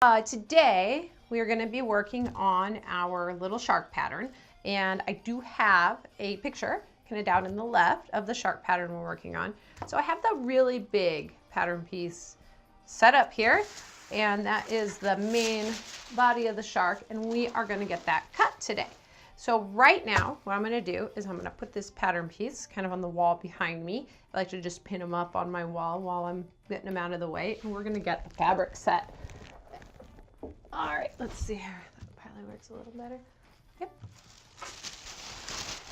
Today we are going to be working on our little shark pattern, and I do have a picture kind of down in the left of the shark pattern we're working on. So I have the really big pattern piece set up here, and that is the main body of the shark, and we are going to get that cut today. So right now what I'm going to do is I'm going to put this pattern piece kind of on the wall behind me. I like to just pin them up on my wall while I'm getting them out of the way, and we're going to get the fabric set. All right, let's see here. That probably works a little better. Yep.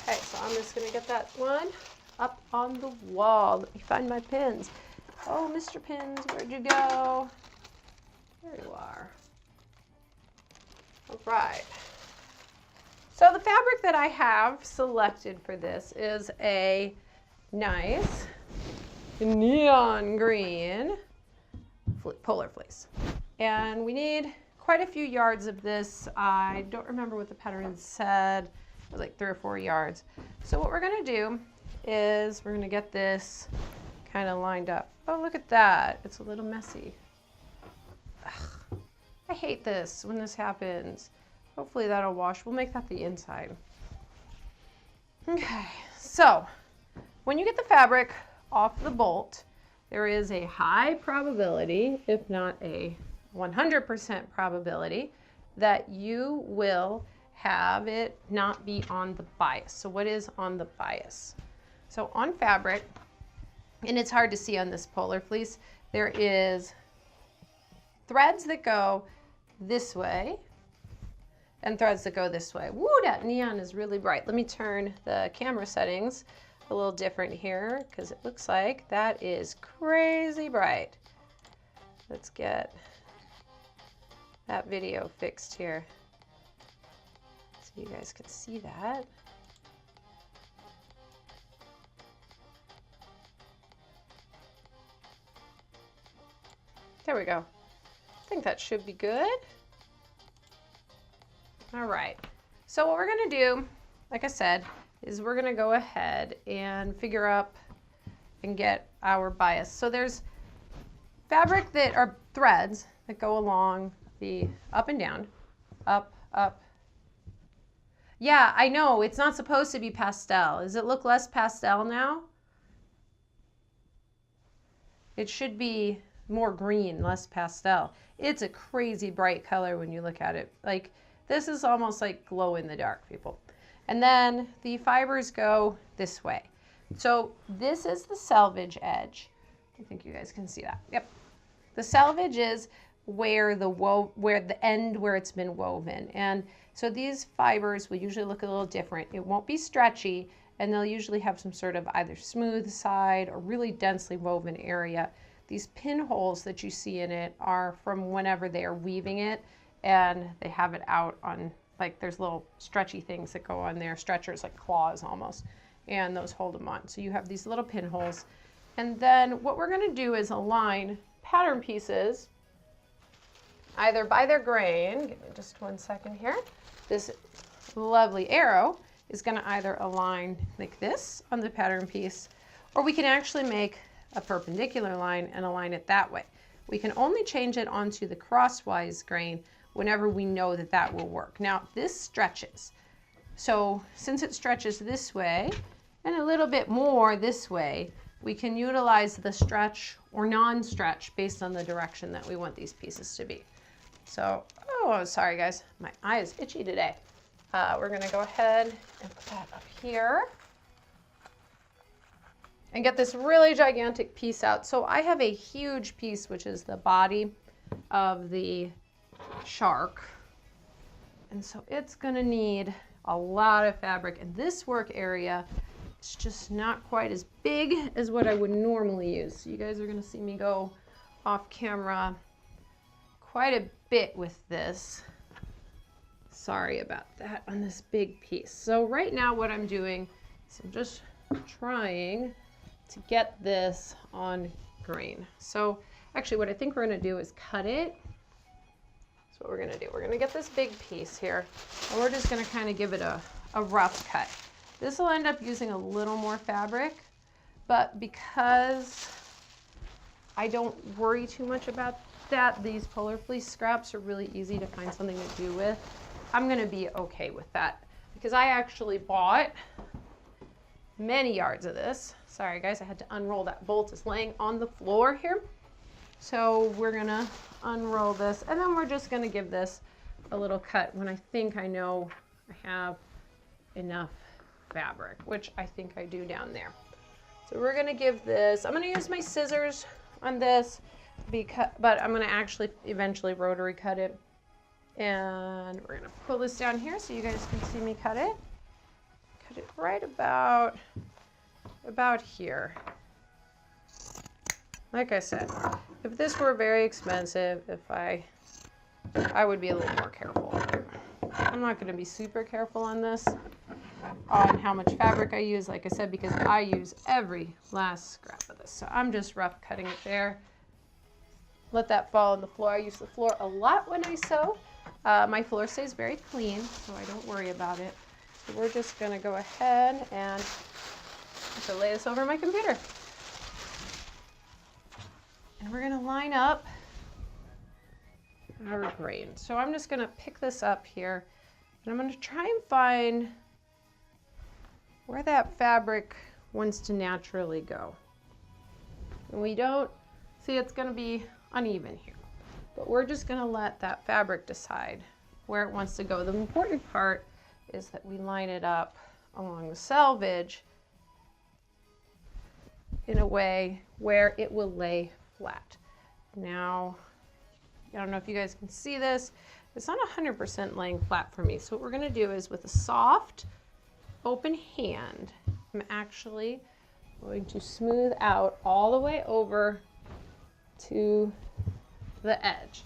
Okay, so I'm just gonna get that one up on the wall. Let me find my pins. Oh, Mr. Pins, where'd you go? There you are. All right. So the fabric that I have selected for this is a nice neon green polar fleece. And we need quite a few yards of this. I don't remember what the pattern said. It was like 3 or 4 yards. So what we're gonna do is we're gonna get this kind of lined up. Oh, look at that. It's a little messy. Ugh, I hate this when this happens. Hopefully that'll wash. We'll make that the inside. Okay, so when you get the fabric off the bolt, there is a high probability, if not a 100% probability, that you will have it not be on the bias. So what is on the bias? So on fabric, and it's hard to see on this polar fleece, there is threads that go this way and threads that go this way. Woo, that neon is really bright. Let me turn the camera settings a little different here because it looks like that is crazy bright. Let's get that video fixed here so you guys can see that. There we go. I think that should be good. All right, so what we're gonna do, like I said, is we're gonna go ahead and figure up and get our bias. So there's fabric that are threads that go along the up and down, up, up. Yeah, I know, it's not supposed to be pastel. Does it look less pastel now? It should be more green, less pastel. It's a crazy bright color when you look at it. Like, this is almost like glow in the dark, people. And then the fibers go this way. So this is the selvage edge. I think you guys can see that. Yep. The selvage is where the end where it's been woven. And so these fibers will usually look a little different. It won't be stretchy, and they'll usually have some sort of either smooth side or really densely woven area. These pinholes that you see in it are from whenever they are weaving it, and they have it out on, like, there's little stretchy things that go on there, stretchers, like claws almost, and those hold them on. So you have these little pinholes. And then what we're gonna do is align pattern pieces either by their grain. Give me just 1 second here. This lovely arrow is gonna either align like this on the pattern piece, or we can actually make a perpendicular line and align it that way. We can only change it onto the crosswise grain whenever we know that that will work. Now this stretches. So since it stretches this way and a little bit more this way, we can utilize the stretch or non-stretch based on the direction that we want these pieces to be. So, oh, sorry guys, my eye is itchy today. We're gonna go ahead and put that up here and get this really gigantic piece out. So I have a huge piece, which is the body of the shark. And so it's gonna need a lot of fabric, and this work area is just not quite as big as what I would normally use. So you guys are gonna see me go off camera quite a bit with this. Sorry about that on this big piece. So right now what I'm doing is I'm just trying to get this on grain. So actually what I think we're gonna do is cut it. That's what we're gonna do. We're gonna get this big piece here, and we're just gonna kind of give it a rough cut. This will end up using a little more fabric, but because I don't worry too much about that these polar fleece scraps are really easy to find something to do with, I'm gonna be okay with that because I actually bought many yards of this. Sorry guys, I had to unroll that bolt. It's laying on the floor here. So we're gonna unroll this and then we're just gonna give this a little cut when I think I know I have enough fabric, which I think I do down there. So we're gonna give this, I'm gonna use my scissors on this, but I'm gonna actually eventually rotary cut it. And we're gonna pull this down here so you guys can see me cut it. Cut it right about here. Like I said, if this were very expensive, I would be a little more careful. I'm not gonna be super careful on this, on how much fabric I use, like I said, because I use every last scrap of this. So I'm just rough cutting it there. Let that fall on the floor. I use the floor a lot when I sew. My floor stays very clean, so I don't worry about it. So we're just gonna go ahead and lay this over my computer. And we're gonna line up our grain. So I'm just gonna pick this up here and I'm gonna try and find where that fabric wants to naturally go. And we don't see it's gonna be uneven here, but we're just gonna let that fabric decide where it wants to go. The important part is that we line it up along the selvage in a way where it will lay flat. Now, I don't know if you guys can see this. It's not 100% laying flat for me. So what we're gonna do is with a soft, open hand, I'm actually going to smooth out all the way over to the edge.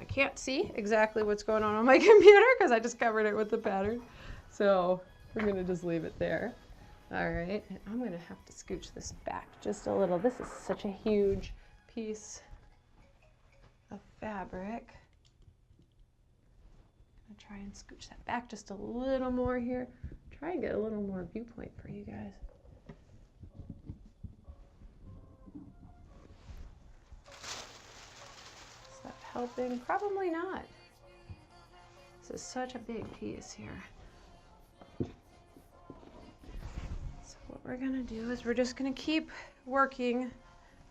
I can't see exactly what's going on my computer because I just covered it with the pattern. So we're gonna just leave it there. All right, and I'm gonna have to scooch this back just a little. This is such a huge piece of fabric. I'm gonna try and scooch that back just a little more here. Try and get a little more viewpoint for you guys. Is that helping? Probably not. This is such a big piece here. What we're gonna do is we're just gonna keep working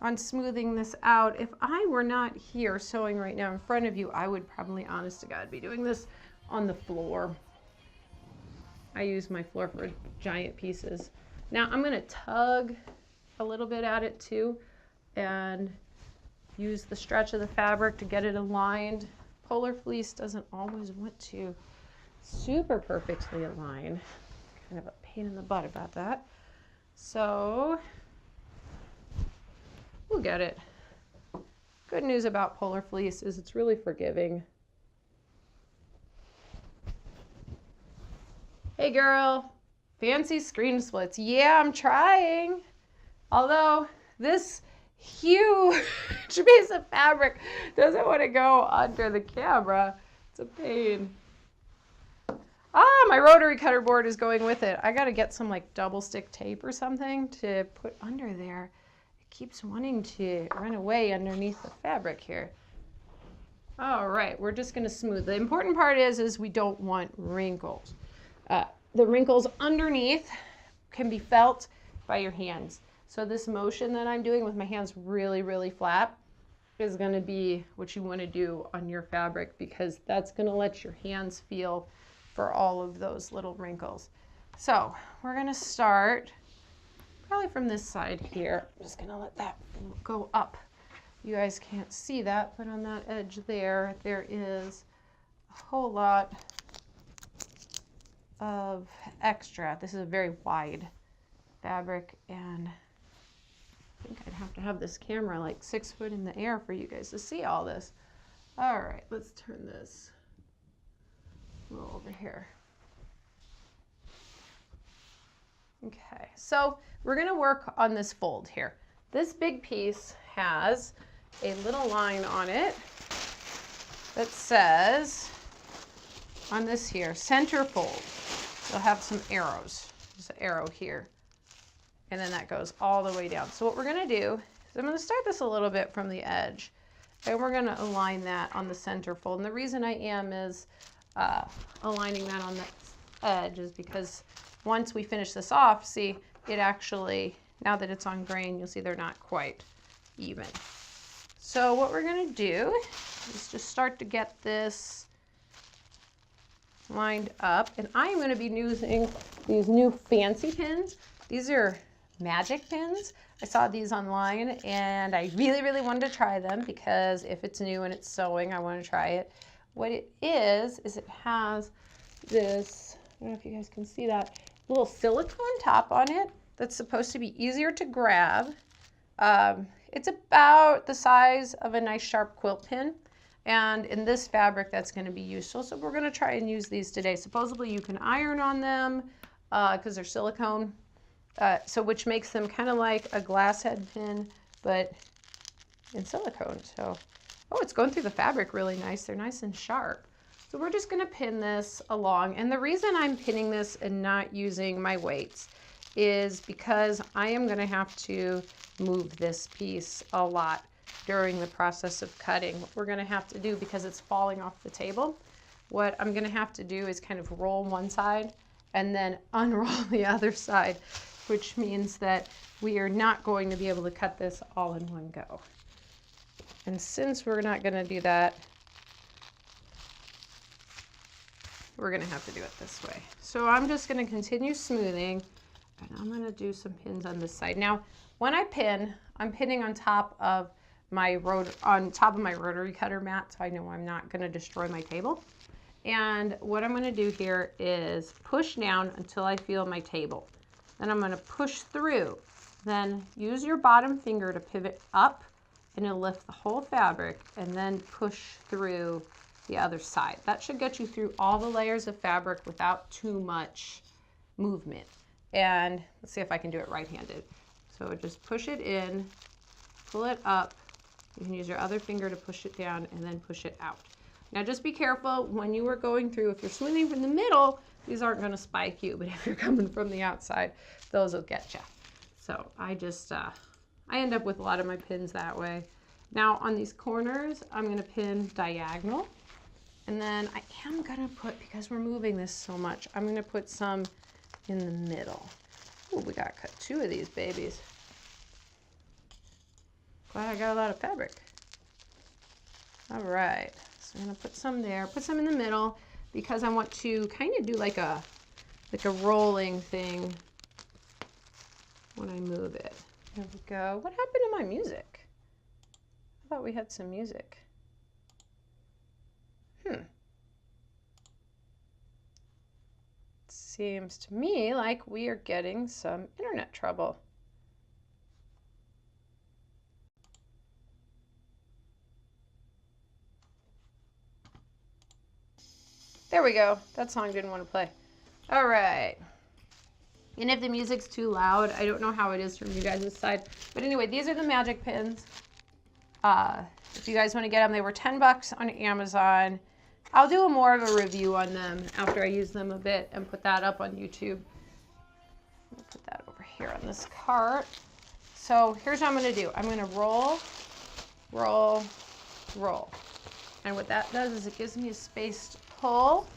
on smoothing this out. If I were not here sewing right now in front of you, I would probably, honest to God, be doing this on the floor. I use my floor for giant pieces. Now I'm gonna tug a little bit at it too and use the stretch of the fabric to get it aligned. Polar fleece doesn't always want to super perfectly align. Kind of a pain in the butt about that. So we'll get it. Good news about polar fleece is it's really forgiving. Hey girl, fancy screen splits. Yeah, I'm trying. Although this huge piece of fabric doesn't want to go under the camera. It's a pain. Ah, my rotary cutter board is going with it. I got to get some like double stick tape or something to put under there. It keeps wanting to run away underneath the fabric here. All right, we're just going to smooth. The important part is we don't want wrinkles. The wrinkles underneath can be felt by your hands. So this motion that I'm doing with my hands really, really flat is going to be what you want to do on your fabric because that's going to let your hands feel for all of those little wrinkles. So we're gonna start probably from this side here. I'm just gonna let that go up. You guys can't see that, but on that edge there, there is a whole lot of extra. This is a very wide fabric and I think I'd have to have this camera like 6 foot in the air for you guys to see all this. All right, let's turn this over here. Okay, so we're gonna work on this fold here. This big piece has a little line on it that says, on this here, center fold. It'll have some arrows. There's an arrow here. And then that goes all the way down. So what we're gonna do So I'm going to start this a little bit from the edge, and we're going to align that on the center fold. And the reason I am is aligning that on the edge is because once we finish this off, see, it actually, now that it's on grain, you'll see they're not quite even. So what we're going to do is just start to get this lined up, and I'm going to be using these new fancy pins. These are magic pins. I saw these online and I really wanted to try them because if it's new and it's sewing, I want to try it. What it is it has this, I don't know if you guys can see that, little silicone top on it that's supposed to be easier to grab. It's about the size of a nice sharp quilt pin. And in this fabric, that's going to be useful. So we're going to try and use these today. Supposedly you can iron on them because they're silicone, so which makes them kind of like a glass head pin, but in silicone. So, oh, it's going through the fabric really nice. They're nice and sharp. So we're just going to pin this along. And the reason I'm pinning this and not using my weights is because I am going to have to move this piece a lot during the process of cutting. What we're going to have to do, because it's falling off the table, what I'm going to have to do is kind of roll one side and then unroll the other side, which means that we are not going to be able to cut this all in one go. And since we're not going to do that, we're going to have to do it this way. So I'm just going to continue smoothing, and I'm going to do some pins on this side. Now, when I pin, I'm pinning on top of my rotary cutter mat, so I know I'm not going to destroy my table. And what I'm going to do here is push down until I feel my table. Then I'm going to push through. Then use your bottom finger to pivot up, and it'll lift the whole fabric, and then push through the other side. That should get you through all the layers of fabric without too much movement. And let's see if I can do it right-handed. So just push it in, pull it up. You can use your other finger to push it down and then push it out. Now just be careful when you are going through, if you're smoothing from the middle, these aren't going to spike you, but if you're coming from the outside, those will get you. So I just, I end up with a lot of my pins that way. Now on these corners, I'm going to pin diagonal. And then I am going to put, because we're moving this so much, I'm going to put some in the middle. Oh, we got to cut 2 of these babies. Glad I got a lot of fabric. All right, so I'm gonna put some there, put some in the middle, because I want to kind of do like a rolling thing when I move it. There we go. What happened to my music? I thought we had some music. Seems to me like we are getting some internet trouble. There we go. That song didn't want to play. All right. And if the music's too loud, I don't know how it is from you guys' side. But anyway, these are the magic pins. If you guys want to get them, they were 10 bucks on Amazon. I'll do more of a review on them after I use them a bit and put that up on YouTube. I'll put that over here on this cart. So here's what I'm going to do. I'm going to roll, roll, roll. And what that does is it gives me a space to pull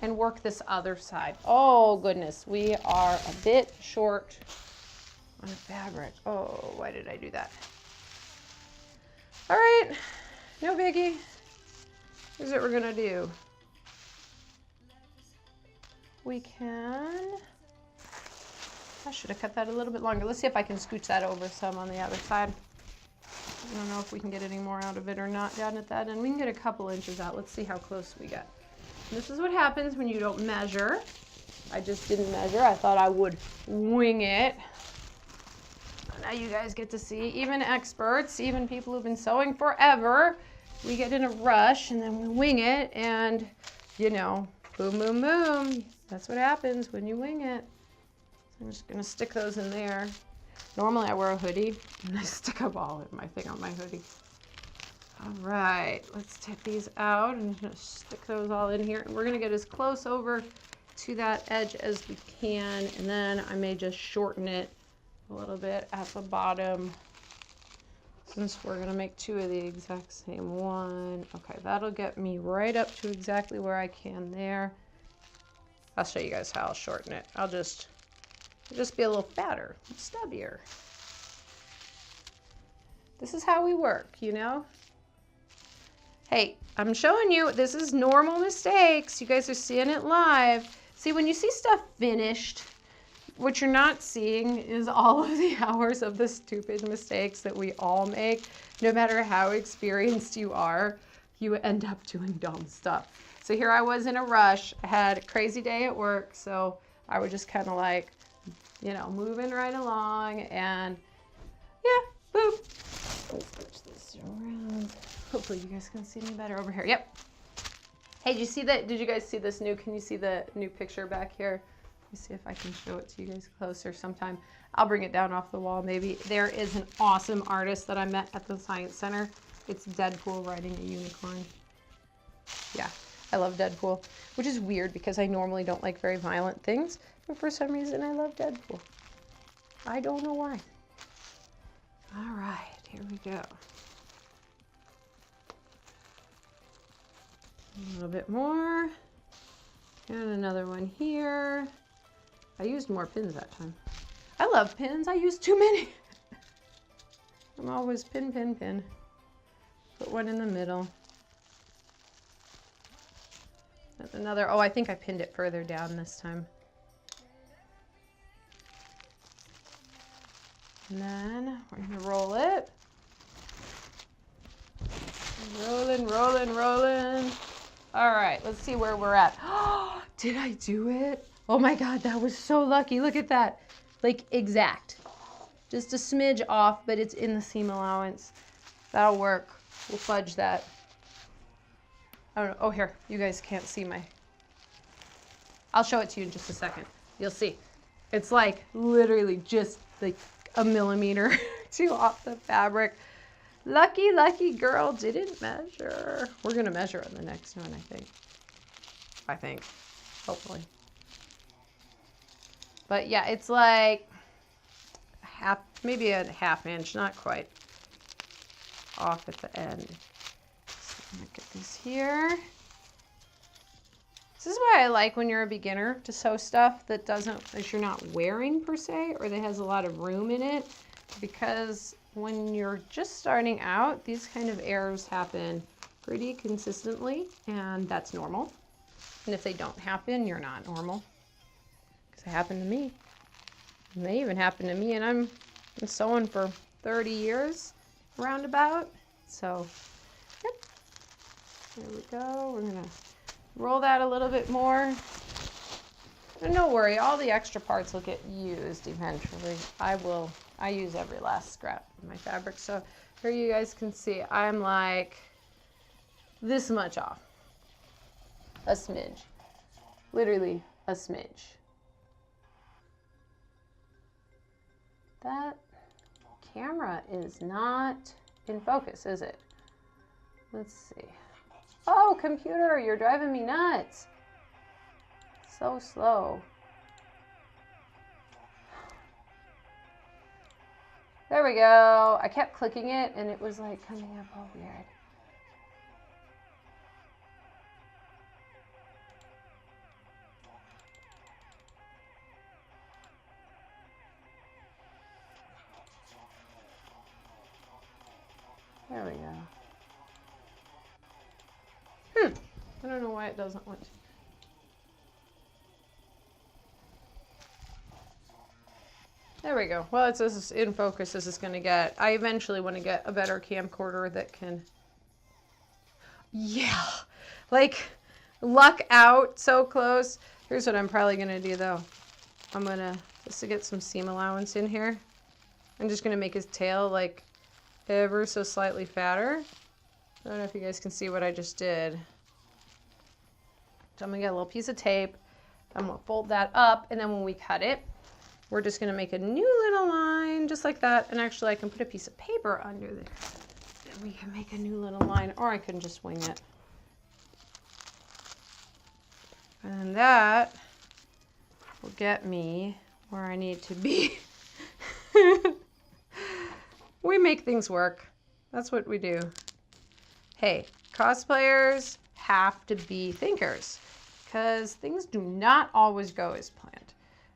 and work this other side. Oh goodness, we are a bit short on fabric. Oh, why did I do that? All right, no biggie. Here's what we're gonna do. We can, I should have cut that a little bit longer. Let's see if I can scooch that over some on the other side. I don't know if we can get any more out of it or not down at that end. We can get a couple inches out. Let's see how close we get. This is what happens when you don't measure. I just didn't measure. I thought I would wing it. Now you guys get to see, even experts, even people who've been sewing forever, we get in a rush and then we wing it, and you know, boom, boom, boom. That's what happens when you wing it. I'm just gonna stick those in there. Normally I wear a hoodie and I stick a ball in my thing on my hoodie. All right, let's take these out and just stick those all in here. And we're gonna get as close over to that edge as we can. And then I may just shorten it a little bit at the bottom Since we're gonna make 2 of the exact same one. Okay, that'll get me right up to exactly where I can there. I'll show you guys how I'll shorten it. I'll just be a little fatter, stubbier. This is how we work, you know? Hey, I'm showing you, this is normal mistakes. You guys are seeing it live. See, when you see stuff finished, what you're not seeing is all of the hours of the stupid mistakes that we all make. No matter how experienced you are, you end up doing dumb stuff. So here I was in a rush. I had a crazy day at work, so I was just kind of like, you know, moving right along, and yeah, boop. Let's switch this around. Hopefully you guys can see me better over here. Yep. Hey, did you see that? Did you guys see this new, can you see the new picture back here? Let me see if I can show it to you guys closer sometime. I'll bring it down off the wall maybe. There is an awesome artist that I met at the Science Center. It's Deadpool riding a unicorn. Yeah, I love Deadpool, which is weird because I normally don't like very violent things, but for some reason I love Deadpool. I don't know why. All right, here we go. A little bit more. And another one here. I used more pins that time. I love pins. I use too many. I'm always pin, pin, pin. Put one in the middle. That's another. Oh, I think I pinned it further down this time. And then we're going to roll it. Rolling, rolling, rolling. All right, let's see where we're at. Oh, did I do it? Oh my God, that was so lucky. Look at that. Like exact. Just a smidge off, but it's in the seam allowance. That'll work. We'll fudge that. I don't know. Oh, here. You guys can't see my... I'll show it to you in just a second. You'll see. It's like literally just like a millimeter or 2 off the fabric. Lucky, lucky girl didn't measure. We're going to measure on the next one, I think. Hopefully. But yeah, it's like maybe a ½ inch, not quite, off at the end. So I'm going to get this here. This is why I like when you're a beginner to sew stuff that you're not wearing per se, or that has a lot of room in it, because when you're just starting out, these kind of errors happen pretty consistently, and that's normal. And if they don't happen, you're not normal. Because it happened to me. And they even happened to me, and I'm sewing for 30 years, roundabout. So, yep. There we go. We're going to roll that a little bit more. And don't worry, all the extra parts will get used eventually. I use every last scrap of my fabric. So here you guys can see I'm like this much off. A smidge. Literally a smidge. That camera is not in focus, is it? Let's see. Oh, computer, you're driving me nuts. So slow. There we go. I kept clicking it and it was like coming up all weird. There we go. I don't know why it doesn't want to. There we go. Well, it's as in focus as it's going to get. I eventually want to get a better camcorder that can... Yeah! Like, luck out so close. Here's what I'm probably going to do, though. I'm going to, just to get some seam allowance in here, I'm just going to make his tail, like, ever so slightly fatter. I don't know if you guys can see what I just did. So I'm going to get a little piece of tape. I'm going to fold that up, and then when we cut it, we're just going to make a new little line, just like that. And actually, I can put a piece of paper under there. And we can make a new little line, or I can just wing it. And that will get me where I need to be. We make things work. That's what we do. Hey, cosplayers have to be thinkers because things do not always go as planned.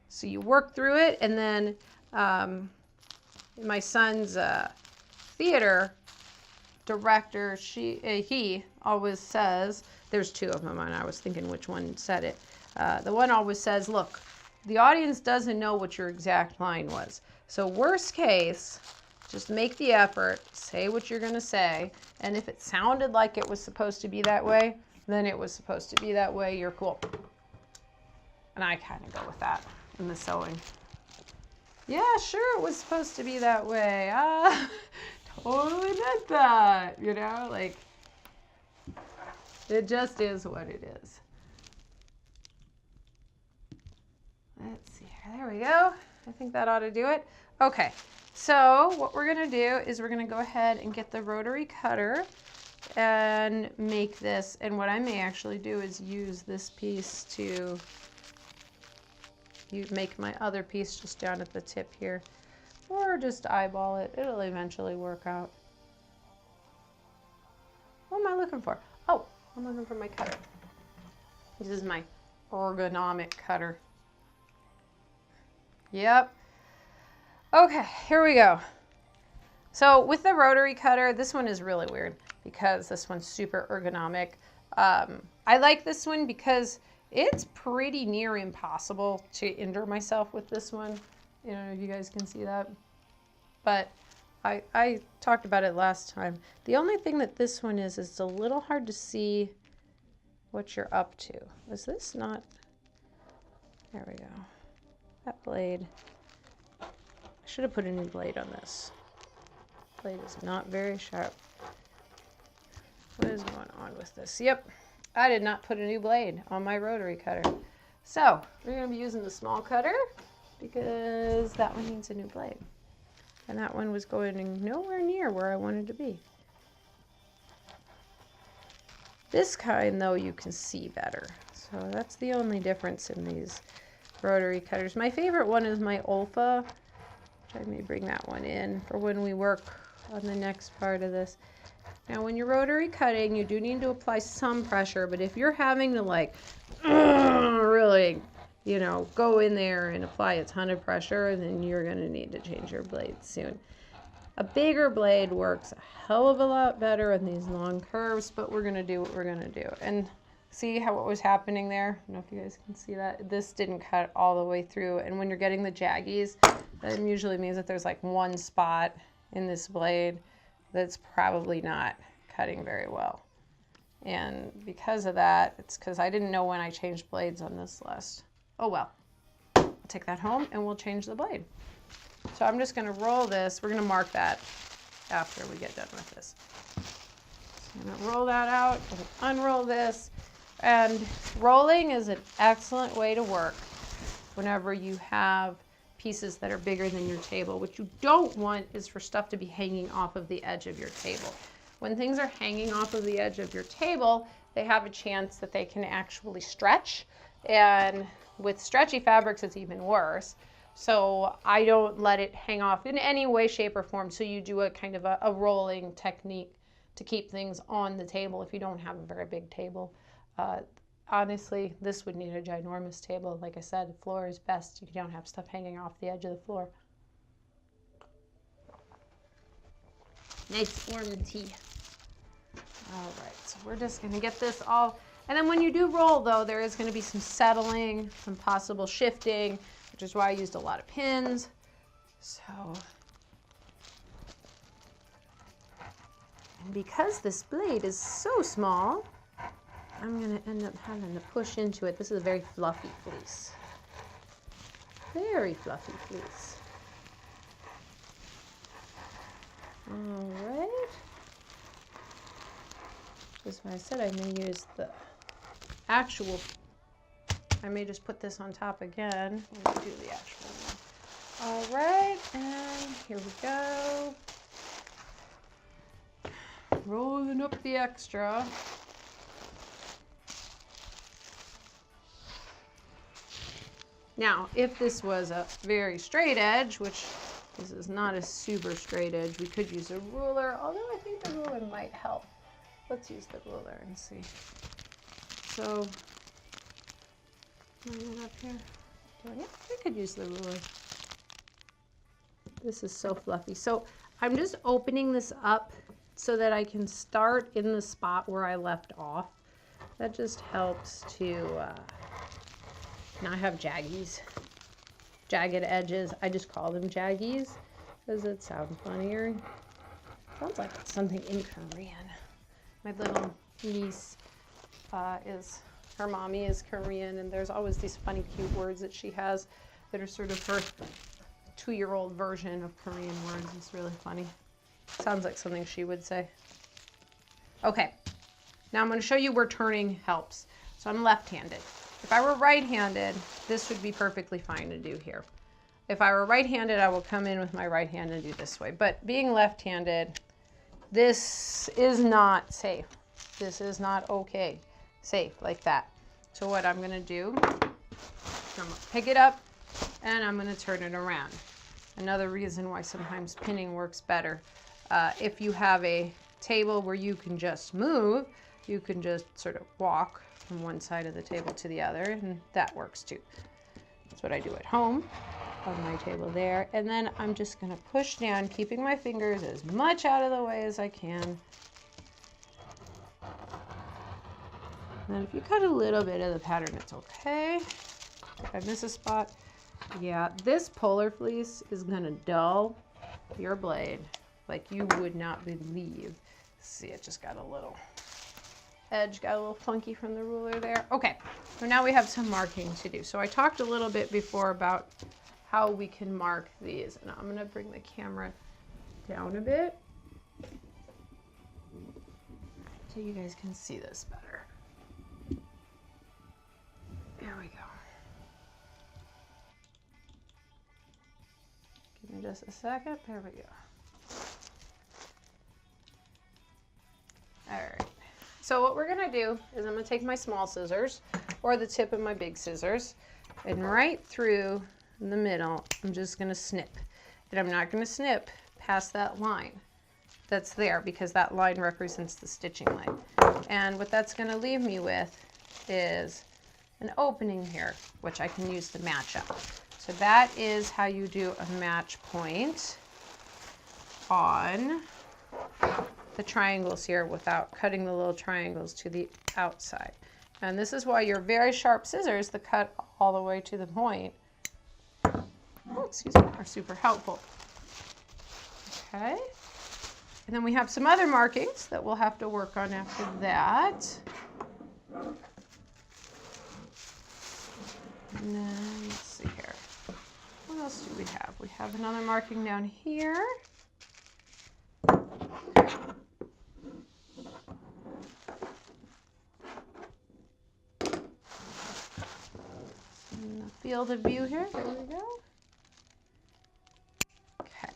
So you work through it, and then my son's theater director, he always says, there's two of them, and I was thinking which one said it. The one always says, look, the audience doesn't know what your exact line was. So worst case, just make the effort, say what you're going to say, and if it sounded like it was supposed to be that way, then it was supposed to be that way. You're cool. And I kind of go with that in the sewing. Yeah, sure, it was supposed to be that way. Totally meant that, you know, like, it just is what it is. Let's see here. There we go. I think that ought to do it. Okay, so what we're going to do is we're going to go ahead and get the rotary cutter and make this. And what I may actually do is use this piece to make my other piece just down at the tip here. Or just eyeball it. It'll eventually work out. What am I looking for? Oh, I'm looking for my cutter. This is my ergonomic cutter. Yep. Okay, here we go. So with the rotary cutter, this one is really weird because this one's super ergonomic. I like this one because it's pretty near impossible to injure myself with this one. I don't know if you guys can see that, but I talked about it last time. The only thing that this one is it's a little hard to see what you're up to. Is this not? There we go. That blade. I should have put a new blade on this. Blade is not very sharp. What is going on with this? Yep, I did not put a new blade on my rotary cutter. So we're going to be using the small cutter because that one needs a new blade. And that one was going nowhere near where I wanted to be. This kind, though, you can see better. So that's the only difference in these rotary cutters. My favorite one is my Olfa. I may bring that one in for when we work on the next part of this. Now, when you're rotary cutting, you do need to apply some pressure, but if you're having to like really, you know, go in there and apply a ton of pressure, then you're going to need to change your blade soon. A bigger blade works a hell of a lot better in these long curves, but we're going to do what we're going to do. And see how what was happening there? I don't know if you guys can see that. This didn't cut all the way through, and when you're getting the jaggies, that usually means that there's like one spot in this blade that's probably not cutting very well. And because of that, it's because I didn't know when I changed blades on this last. Oh well. I'll take that home and we'll change the blade. So I'm just going to roll this. We're going to mark that after we get done with this. So I'm going to roll that out and unroll this. And rolling is an excellent way to work whenever you have pieces that are bigger than your table. What you don't want is for stuff to be hanging off of the edge of your table. When things are hanging off of the edge of your table, they have a chance that they can actually stretch. And with stretchy fabrics, it's even worse. So I don't let it hang off in any way, shape, or form. So you do a kind of a rolling technique to keep things on the table if you don't have a very big table. Honestly, this would need a ginormous table. Like I said, the floor is best. You don't have stuff hanging off the edge of the floor. Nice warm tea. All right, so we're just going to get this all. And then when you do roll, though, there is going to be some settling, some possible shifting, which is why I used a lot of pins. So, and because this blade is so small, I'm going to end up having to push into it. This is a very fluffy fleece. Very fluffy fleece. All right. That's why I said I may use the actual. I may just put this on top again and do the actual one. All right, and here we go. Rolling up the extra. Now, if this was a very straight edge, which This is not a super straight edge. We could use a ruler, although I think the ruler might help. Let's use the ruler and see. So, line it up here. Yeah, we could use the ruler. This is so fluffy. So I'm just opening this up so that I can start in the spot where I left off. That just helps to not have jagged edges. I just call them jaggies because it sounds funnier. Sounds like it's something in Korean. My little niece her mommy is Korean, and there's always these funny, cute words that she has that are sort of her 2-year-old version of Korean words. It's really funny. Sounds like something she would say. Okay, now I'm going to show you where turning helps. So I'm left-handed. If I were right-handed, this would be perfectly fine to do here. If I were right-handed, I will come in with my right hand and do this way. But being left-handed, this is not safe. This is not okay. Safe like that. So what I'm going to do, I'm going to pick it up and I'm going to turn it around. Another reason why sometimes pinning works better. If you have a table where you can just move, you can just sort of walk from one side of the table to the other, and that works too. That's what I do at home on my table there. And then I'm just going to push down, keeping my fingers as much out of the way as I can. And then if you cut a little bit of the pattern, it's okay. If I miss a spot, yeah, this polar fleece is going to dull your blade like you would not believe. See, it just got a little edge, got a little funky from the ruler there. Okay, so now we have some marking to do. So I talked a little bit before about how we can mark these, and I'm going to bring the camera down a bit so you guys can see this better. There we go. Give me just a second. There we go. All right. So what we're going to do is I'm going to take my small scissors or the tip of my big scissors, and right through the middle, I'm just going to snip. And I'm not going to snip past that line that's there because that line represents the stitching line. And what that's going to leave me with is an opening here, which I can use to match up. So that is how you do a match point on the triangles here without cutting the little triangles to the outside. And this is why your very sharp scissors that cut all the way to the point, are super helpful. Okay. And then we have some other markings that we'll have to work on after that. And then let's see here. What else do we have? We have another marking down here. In the field of view here, there we go. Okay.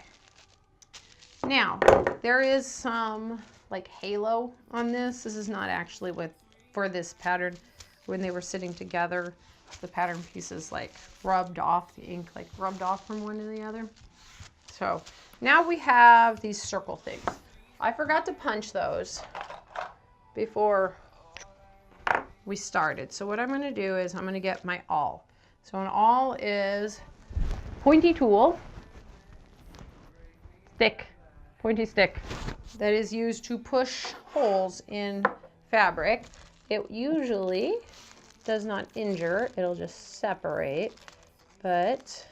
Now, there is some like halo on this. This is not actually for this pattern. When they were sitting together, the pattern pieces like rubbed off, the ink like rubbed off from one to the other. So now we have these circle things. I forgot to punch those before we started. So what I'm going to do is I'm going to get my awl. So an awl is pointy tool, stick, pointy stick that is used to push holes in fabric. It usually does not injure, it'll just separate, but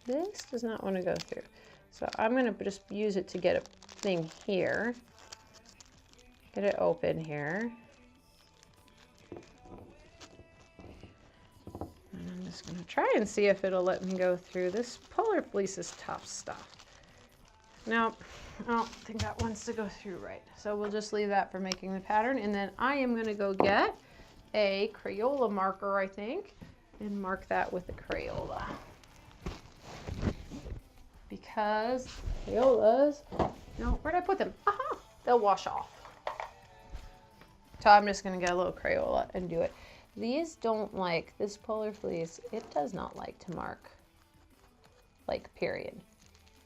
this does not want to go through. So I'm going to just use it to get a thing here, get it open here. And I'm just going to try and see if it'll let me go through. This polar fleece is tough stuff. No, I don't think that wants to go through right. So we'll just leave that for making the pattern. And then I am going to go get a Crayola marker, I think, and mark that with a Crayola. Because Crayolas, no, where'd I put them? Aha, they'll wash off. So I'm just going to get a little Crayola and do it. These don't like, this polar fleece, it does not like to mark, like, period.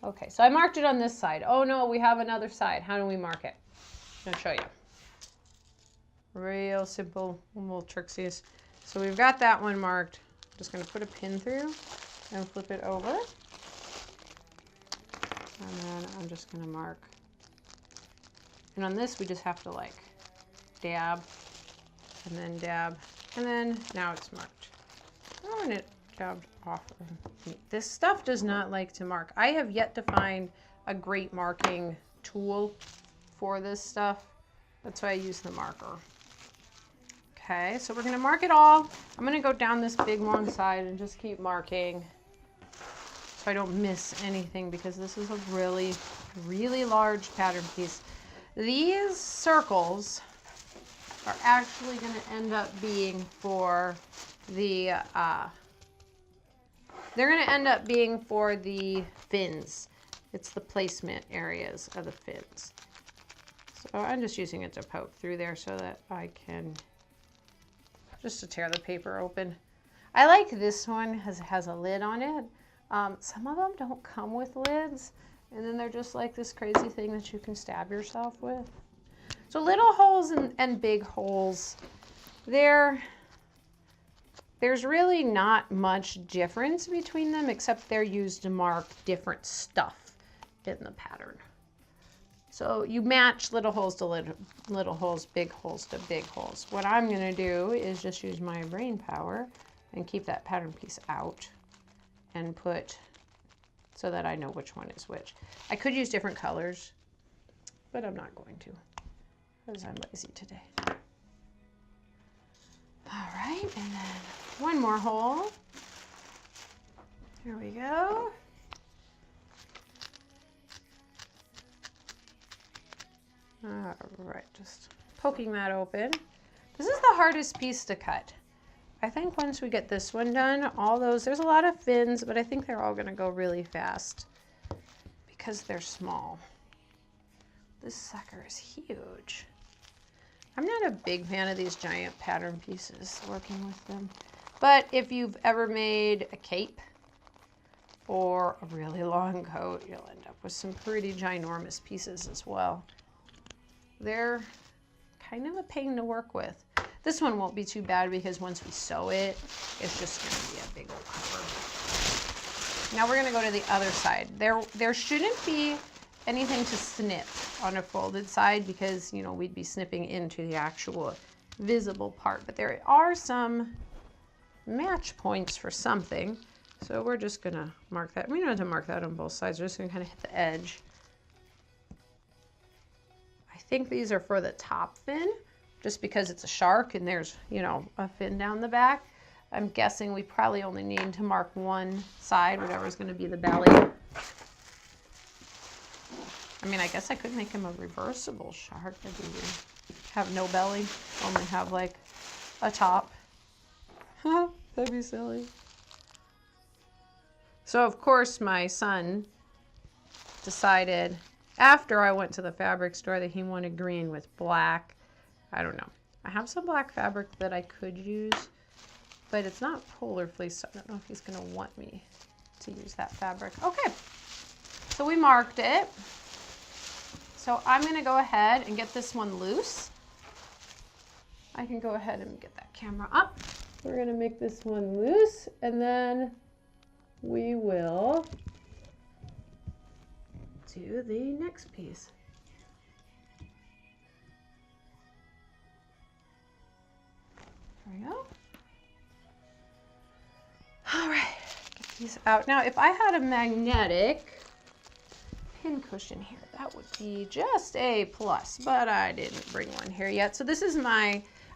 Okay, so I marked it on this side. Oh no, we have another side. How do we mark it? I'm gonna show you. Real simple little tricksies. So we've got that one marked. I'm just gonna put a pin through and flip it over. And then I'm just gonna mark. And on this, we just have to like dab and then now it's marked. Oh, and it jabbed off of me. This stuff does not like to mark. I have yet to find a great marking tool for this stuff. That's why I use the marker. Okay, so we're gonna mark it all. I'm gonna go down this big long side and just keep marking so I don't miss anything because this is a really, really large pattern piece. These circles are actually going to end up being for the, they're going to end up being for the fins. It's the placement areas of the fins. So I'm just using it to poke through there so that I can, just to tear the paper open. I like this one, has a lid on it. Some of them don't come with lids, and then they're just like this crazy thing that you can stab yourself with. So little holes and big holes, there's really not much difference between them except they're used to mark different stuff in the pattern. So you match little holes to little holes, big holes to big holes. What I'm gonna do is just use my brain power and keep that pattern piece out and put so that I know which one is which. I could use different colors, but I'm not going to because I'm lazy today. All right, and then one more hole. Here we go. All right, just poking that open. This is the hardest piece to cut. I think once we get this one done, all those, there's a lot of fins, but I think they're all gonna go really fast because they're small. This sucker is huge. I'm not a big fan of these giant pattern pieces, working with them. But if you've ever made a cape or a really long coat, you'll end up with some pretty ginormous pieces as well. They're kind of a pain to work with. This one won't be too bad because once we sew it, it's just gonna be a big old cover. Now we're gonna go to the other side. There shouldn't be anything to snip on a folded side because, you know, we'd be snipping into the actual visible part, but there are some match points for something. So we're just gonna mark that. We don't have to mark that on both sides. We're just gonna kind of hit the edge. I think these are for the top fin, just because it's a shark and there's, you know, a fin down the back. I'm guessing we probably only need to mark one side, whatever's gonna be the belly. I mean, I guess I could make him a reversible shark. That'd be weird. Have no belly, only have like a top. That'd be silly. So of course my son decided after I went to the fabric store that he wanted green with black. I don't know. I have some black fabric that I could use, but it's not polar fleece, so I don't know if he's gonna want me to use that fabric. Okay, so we marked it. So I'm gonna go ahead and get this one loose. I can go ahead and get that camera up. We're gonna make this one loose and then we will do the next piece. There we go. All right, get these out. Now, if I had a magnetic pin cushion here, that would be just a plus, but I didn't bring one here yet. So this is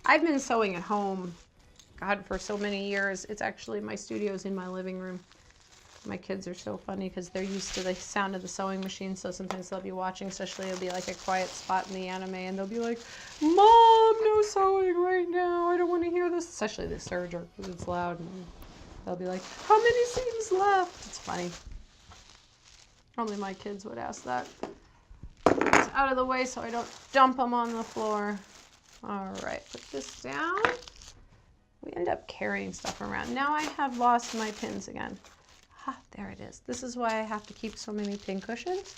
I've been sewing at home, God, for so many years. It's actually, my studio's in my living room. My kids are so funny because they're used to the sound of the sewing machine, so sometimes they'll be watching, especially it'll be like a quiet spot in the anime, and they'll be like, Mom, no sewing right now, I don't want to hear this, especially the serger because it's loud, and they'll be like, how many seams left? It's funny. Only my kids would ask that. It's out of the way so I don't dump them on the floor. All right, put this down. We end up carrying stuff around. Now I have lost my pins again. Ha, there it is. This is why I have to keep so many pin cushions,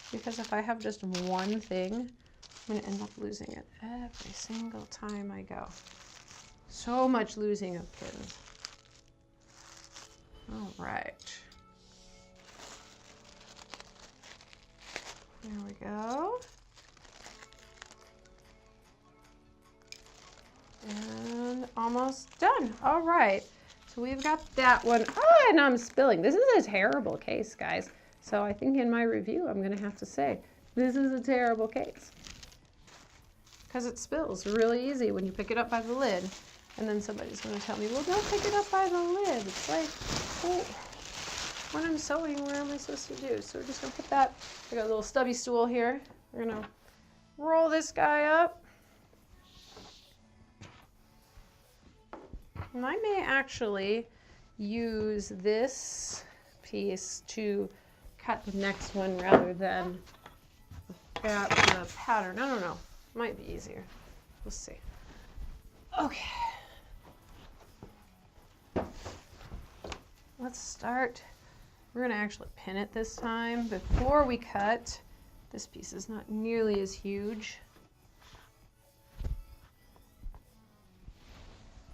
because if I have just one thing, I'm going to end up losing it every single time I go. So much losing of pins. All right. There we go. And almost done. All right. So we've got that one. Oh, and I'm spilling. This is a terrible case, guys. So I think in my review, I'm going to have to say, this is a terrible case. Because it spills really easy when you pick it up by the lid. And then somebody's going to tell me, well, don't pick it up by the lid. It's like, oh, when I'm sewing, what am I supposed to do? So we're just going to put that, I got a little stubby stool here. We're going to roll this guy up. And I may actually use this piece to cut the next one rather than the pattern. I don't know. Might be easier. We'll see. Okay. Let's start. We're going to actually pin it this time before we cut. This piece is not nearly as huge.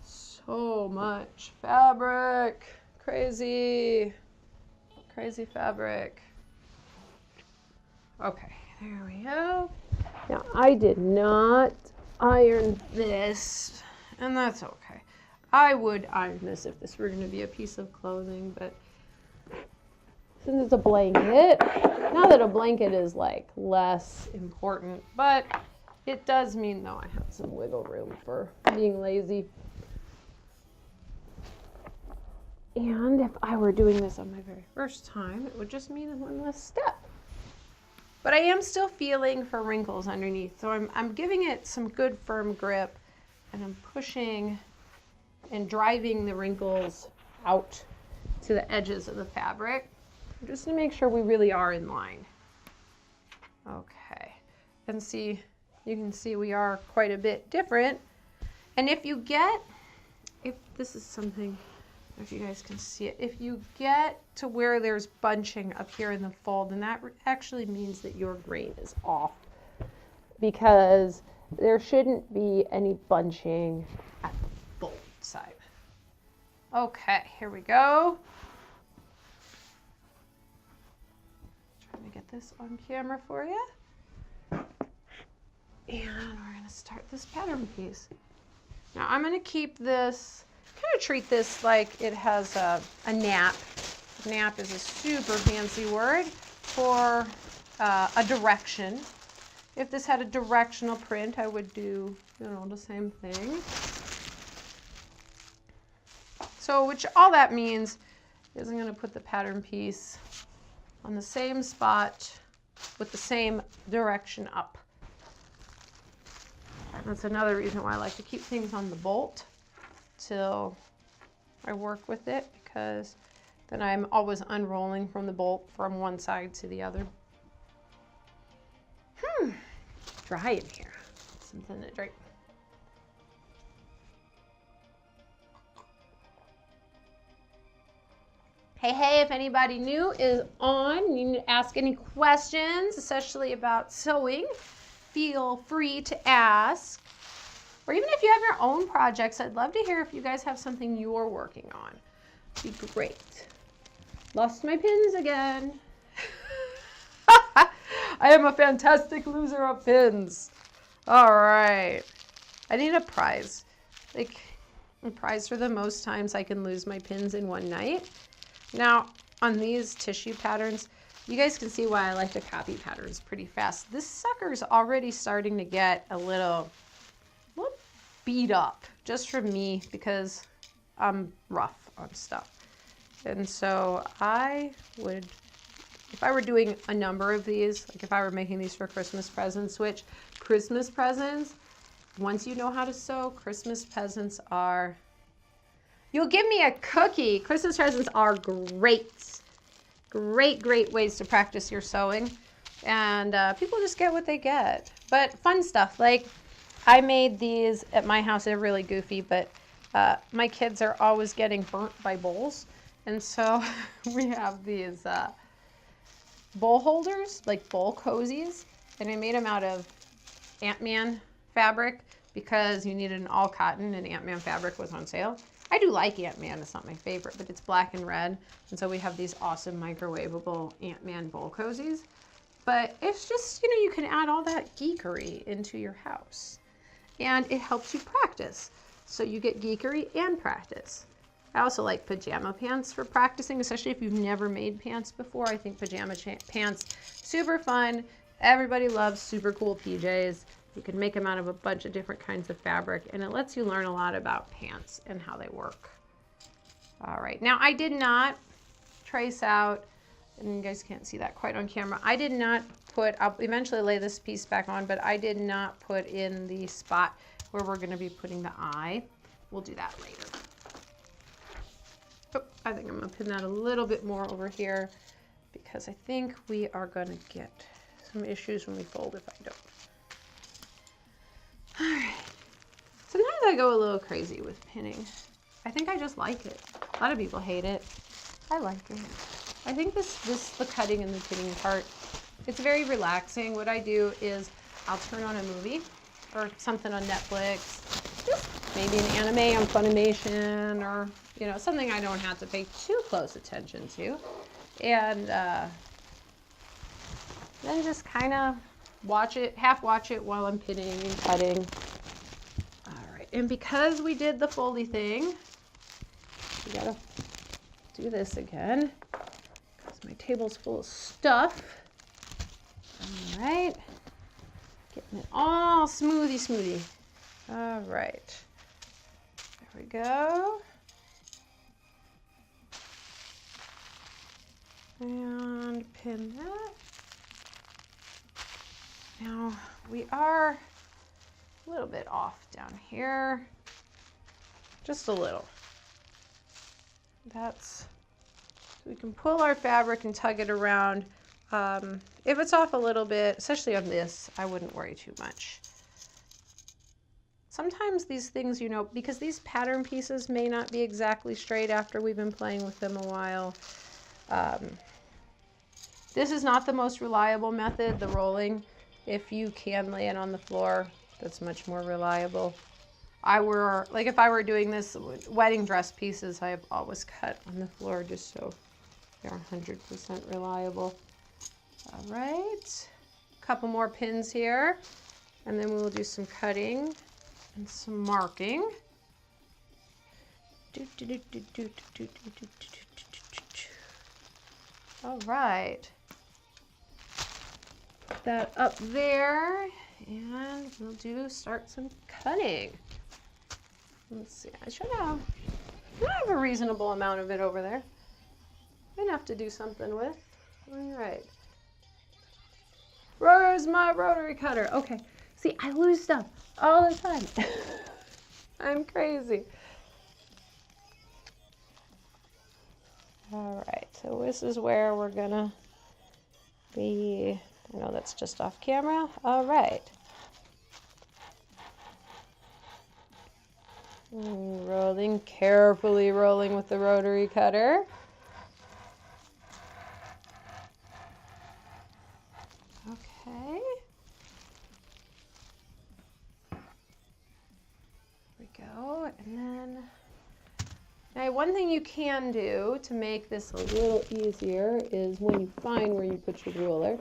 So much fabric. Crazy. Crazy fabric. Okay, there we go. Now, I did not iron this, and that's okay. I would iron this if this were going to be a piece of clothing, but since it's a blanket, not that a blanket is like less important, but it does mean, though, I have some wiggle room for being lazy. And if I were doing this on my very first time, it would just mean one less step. But I am still feeling for wrinkles underneath, so I'm giving it some good firm grip, and I'm pushing and driving the wrinkles out to the edges of the fabric, just to make sure we really are in line. Okay, and see, you can see we are quite a bit different. And if this is something, if you guys can see it, if you get to where there's bunching up here in the fold, then that actually means that your grain is off, because there shouldn't be any bunching at the fold side. Okay, here we go. Trying to get this on camera for you. And we're going to start this pattern piece. Now I'm going to keep this, kind of treat this like it has a nap. Nap is a super fancy word for a direction. If this had a directional print, I would do, the same thing. So, which all that means is I'm going to put the pattern piece on the same spot with the same direction up. That's another reason why I like to keep things on the bolt till I work with it, because then I'm always unrolling from the bolt from one side to the other. Dry in here. Something to drink. Hey, if anybody new is on, you need to ask any questions, especially about sewing, feel free to ask. Or even if you have your own projects, I'd love to hear if you guys have something you're working on. It'd be great. Lost my pins again. I am a fantastic loser of pins. All right. I need a prize. Like a prize for the most times I can lose my pins in one night. Now, on these tissue patterns, you guys can see why I like to copy patterns pretty fast. This sucker's already starting to get a little beat up just from me, because I'm rough on stuff. And so I would, if I were doing a number of these, like if I were making these for Christmas presents, which Christmas presents, once you know how to sew, Christmas presents are, you'll give me a cookie. Christmas presents are great. Great ways to practice your sewing. And people just get what they get. But fun stuff, like I made these at my house. They're really goofy, but my kids are always getting burnt by bowls. And so we have these bowl holders, like bowl cozies, and I made them out of Ant-Man fabric because you needed an all cotton and Ant-Man fabric was on sale. I do like Ant-Man, it's not my favorite, but it's black and red. And so we have these awesome microwavable Ant-Man bowl cozies. But it's just, you know, you can add all that geekery into your house. And it helps you practice. So you get geekery and practice. I also like pajama pants for practicing, especially if you've never made pants before. I think pajama pants, super fun. Everybody loves super cool PJs. You can make them out of a bunch of different kinds of fabric, and it lets you learn a lot about pants and how they work. All right, now I did not trace out, and you guys can't see that quite on camera. I did not put, I'll eventually lay this piece back on, but I did not put in the spot where we're gonna be putting the eye. We'll do that later. Oh, I think I'm gonna pin that a little bit more over here because I think we are gonna get some issues when we fold if I don't. All right. Sometimes I go a little crazy with pinning. I think I just like it. A lot of people hate it. I like it. I think the cutting and the pinning part, it's very relaxing. What I do is I'll turn on a movie or something on Netflix, just maybe an anime on Funimation, or, you know, something I don't have to pay too close attention to. And then just kind of watch it, half watch it while I'm pinning and cutting. All right, and because we did the foldy thing, we gotta do this again because my table's full of stuff. All right, getting it all smoothie. All right, there we go. And pin that. Now we are a little bit off down here, just a little. That's, so we can pull our fabric and tug it around. If it's off a little bit, especially on this, I wouldn't worry too much. Sometimes these things, you know, because these pattern pieces may not be exactly straight after we've been playing with them a while. This is not the most reliable method, the rolling. If you can lay it on the floor, that's much more reliable. If I were doing this wedding dress pieces, I have always cut on the floor just so they're 100% reliable. All right, a couple more pins here, and then we'll do some cutting and some marking. All right. Put that up there, and we'll start some cutting. Let's see, I should have a reasonable amount of it over there. Enough to do something with. All right. Where's my rotary cutter? Okay, see, I lose stuff all the time. I'm crazy. All right, so this is where we're gonna be. I know that's just off camera. All right. Rolling, carefully rolling with the rotary cutter. Okay. There we go. And then, now one thing you can do to make this a little easier is when you find where you put your ruler,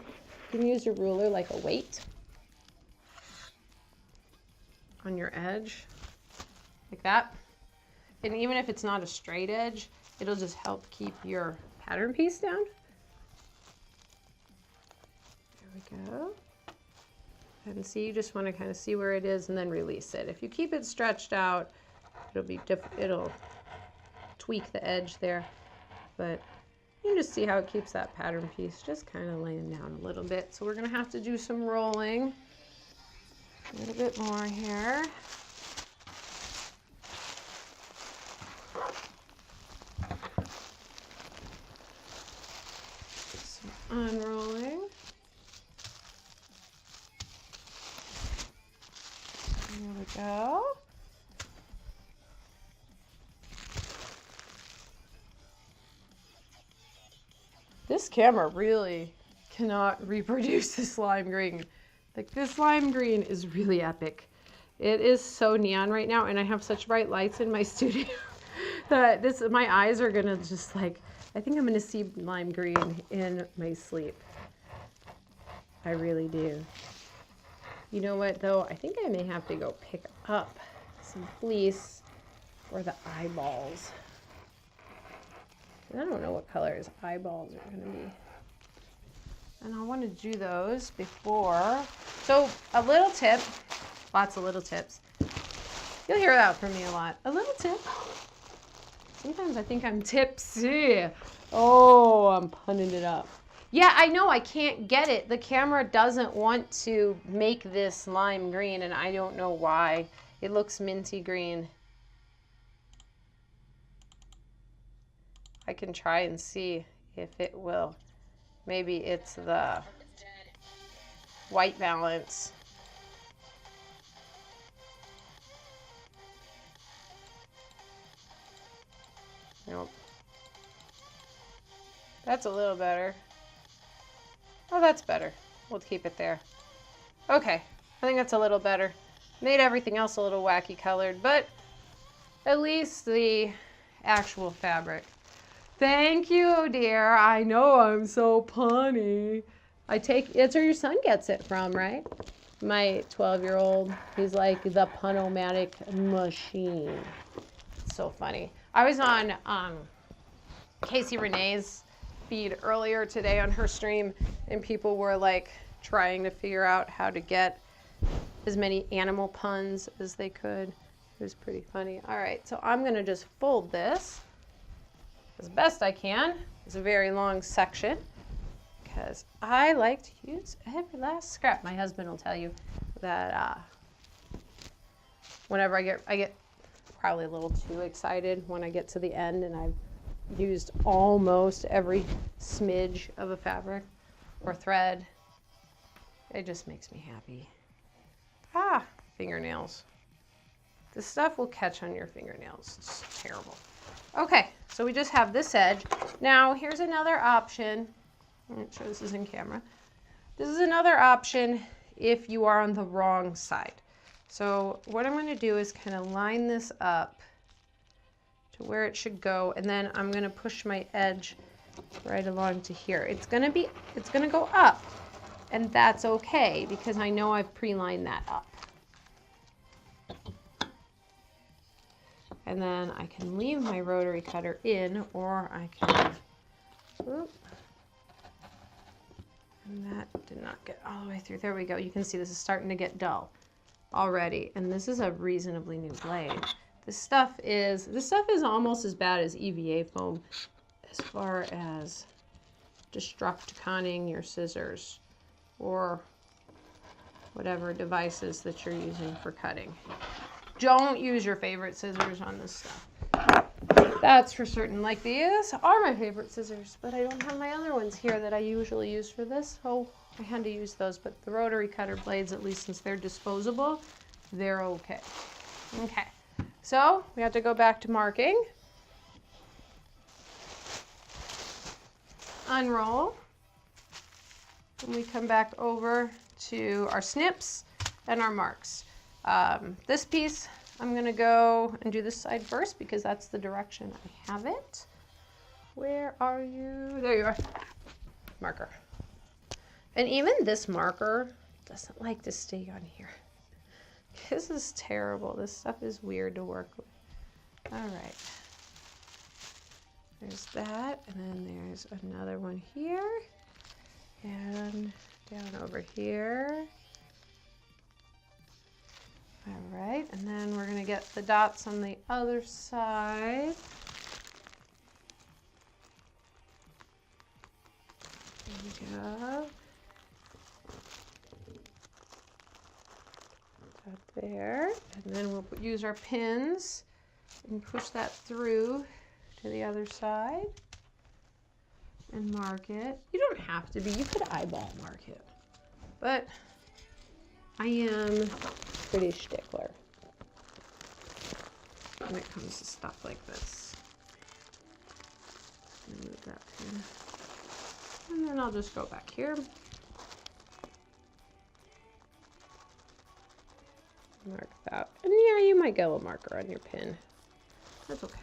you can use your ruler like a weight on your edge, like that. And even if it's not a straight edge, it'll just help keep your pattern piece down. There we go. And see, you just want to kind of see where it is and then release it. If you keep it stretched out, it'll tweak the edge there, but you can just see how it keeps that pattern piece just kind of laying down a little bit. So we're going to have to do some rolling a little bit more here. Some unrolling. There we go. this camera really cannot reproduce this lime green. Like, this lime green is really epic. It is so neon right now, and I have such bright lights in my studio that my eyes are gonna just like, I think I'm gonna see lime green in my sleep. I really do. You know what though? I think I may have to go pick up some fleece for the eyeballs. I don't know what color his eyeballs are gonna be. And I want to do those before. So a little tip, lots of little tips. You'll hear that from me a lot. A little tip. Sometimes I think I'm tipsy. Oh, I'm punning it up. Yeah, I know, I can't get it. The camera doesn't want to make this lime green, and I don't know why. It looks minty green. I can try and see if it will. Maybe it's the white balance. Nope. That's a little better. Oh, that's better. We'll keep it there. Okay, I think that's a little better. Made everything else a little wacky colored, but at least the actual fabric. Thank you, dear. I know I'm so punny. It's where your son gets it from, right? My 12-year-old, he's like the punomatic machine. It's so funny. I was on Casey Renee's feed earlier today on her stream, and people were like trying to figure out how to get as many animal puns as they could. It was pretty funny. All right, so I'm gonna just fold this as best I can. It's a very long section because I like to use every last scrap. My husband will tell you that whenever I get probably a little too excited when I get to the end and I've used almost every smidge of a fabric or thread. It just makes me happy. Ah, fingernails. This stuff will catch on your fingernails. It's terrible. Okay, so we just have this edge. Now, here's another option. I'm not sure this is in camera. This is another option if you are on the wrong side. So what I'm going to do is kind of line this up to where it should go, and then I'm going to push my edge right along to here. It's going to go up, and that's okay because I know I've pre-lined that up. And then I can leave my rotary cutter in, or I can, whoop, and that did not get all the way through. There we go. You can see this is starting to get dull already, and this is a reasonably new blade. This stuff is almost as bad as EVA foam as far as destruct-conning your scissors or whatever devices that you're using for cutting. Don't use your favorite scissors on this stuff. That's for certain. Like, these are my favorite scissors, but I don't have my other ones here that I usually use for this, so I had to use those. But the rotary cutter blades, at least since they're disposable, they're okay. Okay, so we have to go back to marking. Unroll. And we come back over to our snips and our marks. This piece, I'm going to go and do this side first because that's the direction I have it. Where are you? There you are. Marker. And even this marker doesn't like to stay on here. This is terrible. This stuff is weird to work with. All right. There's that, and then there's another one here, and down over here. All right, and then we're going to get the dots on the other side. There we go. Up there, and then we'll use our pins and push that through to the other side and mark it. You don't have to be, you could eyeball mark it, but I am pretty stickler when it comes to stuff like this. Move that pin. And then I'll just go back here. Mark that. And yeah, you might get a little marker on your pin. That's okay.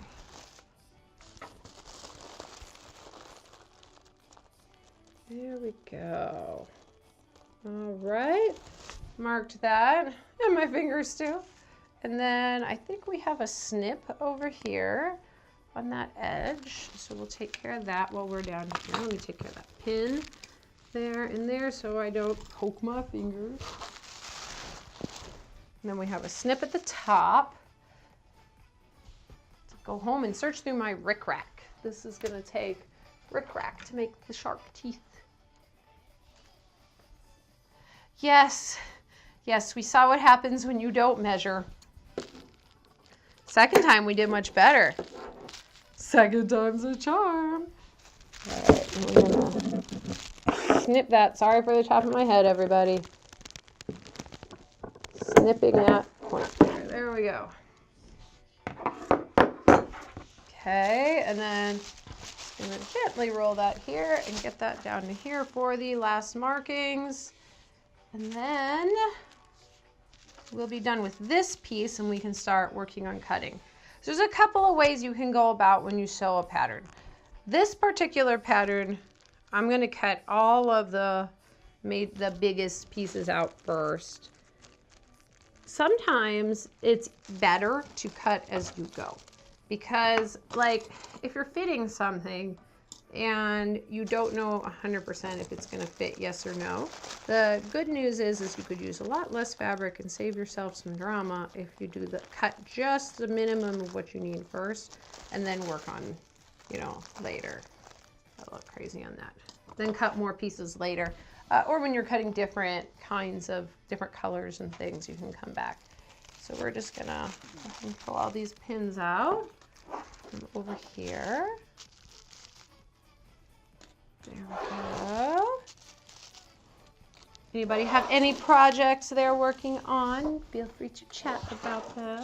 There we go. All right. Marked that. And my fingers too. And then I think we have a snip over here on that edge. So we'll take care of that while we're down here. Let me take care of that pin there and there so I don't poke my fingers. And then we have a snip at the top. To go home and search through my rickrack. This is going to take rickrack to make the shark teeth. Yes, yes, we saw what happens when you don't measure. Second time we did much better. Second time's a charm. All right, I'm gonna snip that. Sorry for the top of my head, everybody. Snipping that point there. There we go. Okay, and then I'm gonna gently roll that here and get that down to here for the last markings. And then we'll be done with this piece and we can start working on cutting. So there's a couple of ways you can go about when you sew a pattern. This particular pattern, I'm going to cut all of the biggest pieces out first. Sometimes it's better to cut as you go because, like, if you're fitting something and you don't know 100% if it's going to fit, yes or no. The good news is you could use a lot less fabric and save yourself some drama if you do cut just the minimum of what you need first and then work on, you know, later. I look crazy on that. Then cut more pieces later. Or when you're cutting different kinds of different colors and things, you can come back. So we're just gonna pull all these pins out from over here. There we go. Anybody have any projects they're working on? Feel free to chat about them.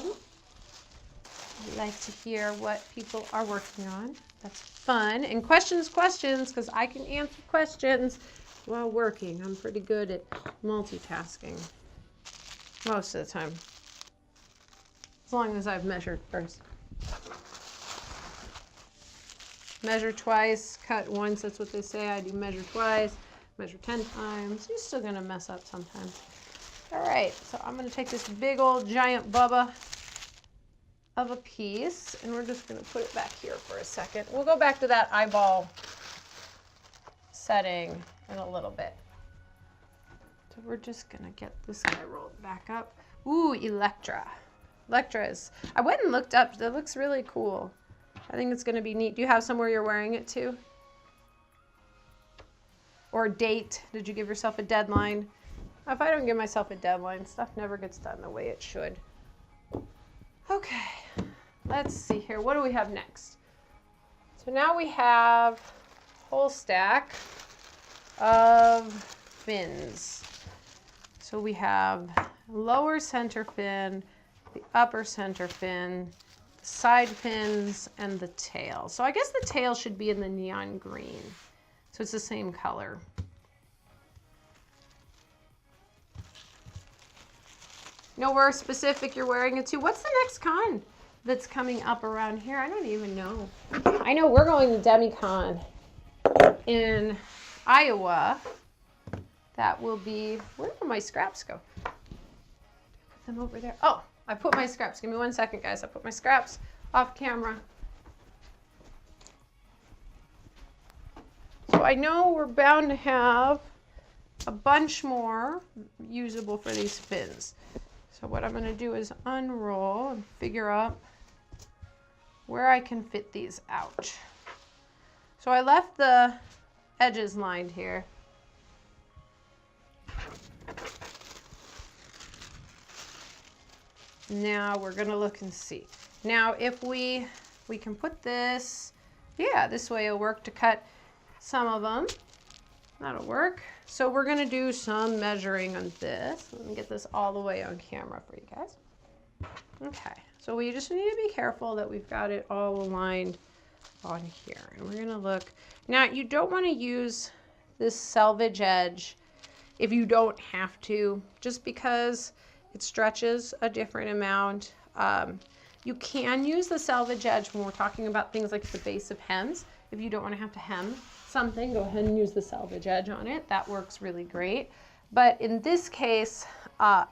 I'd like to hear what people are working on. That's fun. And questions, because I can answer questions while working. I'm pretty good at multitasking most of the time. As long as I've measured first. Measure twice, cut once, that's what they say. I do measure twice, measure 10 times. You're still gonna mess up sometimes. All right, so I'm gonna take this big old giant bubba of a piece and we're just gonna put it back here for a second. We'll go back to that eyeball setting in a little bit. So we're just gonna get this guy rolled back up. Ooh, Electra. Electra is, I went and looked up, that looks really cool. I think it's going to be neat. Do you have somewhere you're wearing it to? Or a date? Did you give yourself a deadline? If I don't give myself a deadline, stuff never gets done the way it should. Okay, let's see here. What do we have next? So now we have a whole stack of fins. So we have lower center fin, the upper center fin, side fins, and the tail. So I guess the tail should be in the neon green. So it's the same color. Know where specific you're wearing it to. What's the next con that's coming up around here? I don't even know. I know we're going to DemiCon in Iowa. That will be, where did my scraps go? Put them over there. Oh, I put my scraps. Give me 1 second, guys. I put my scraps off camera. So I know we're bound to have a bunch more usable for these fins. So what I'm going to do is unroll and figure out where I can fit these out. So I left the edges lined here. Now we're going to look and see. Now if we can put this, yeah, this way it'll work to cut some of them. That'll work. So we're going to do some measuring on this. Let me get this all the way on camera for you guys. Okay, so we just need to be careful that we've got it all aligned on here. And we're going to look. Now you don't want to use this selvage edge if you don't have to, just because it stretches a different amount. You can use the selvage edge when we're talking about things like the base of hems. If you don't want to have to hem something, go ahead and use the selvage edge on it. That works really great. But in this case,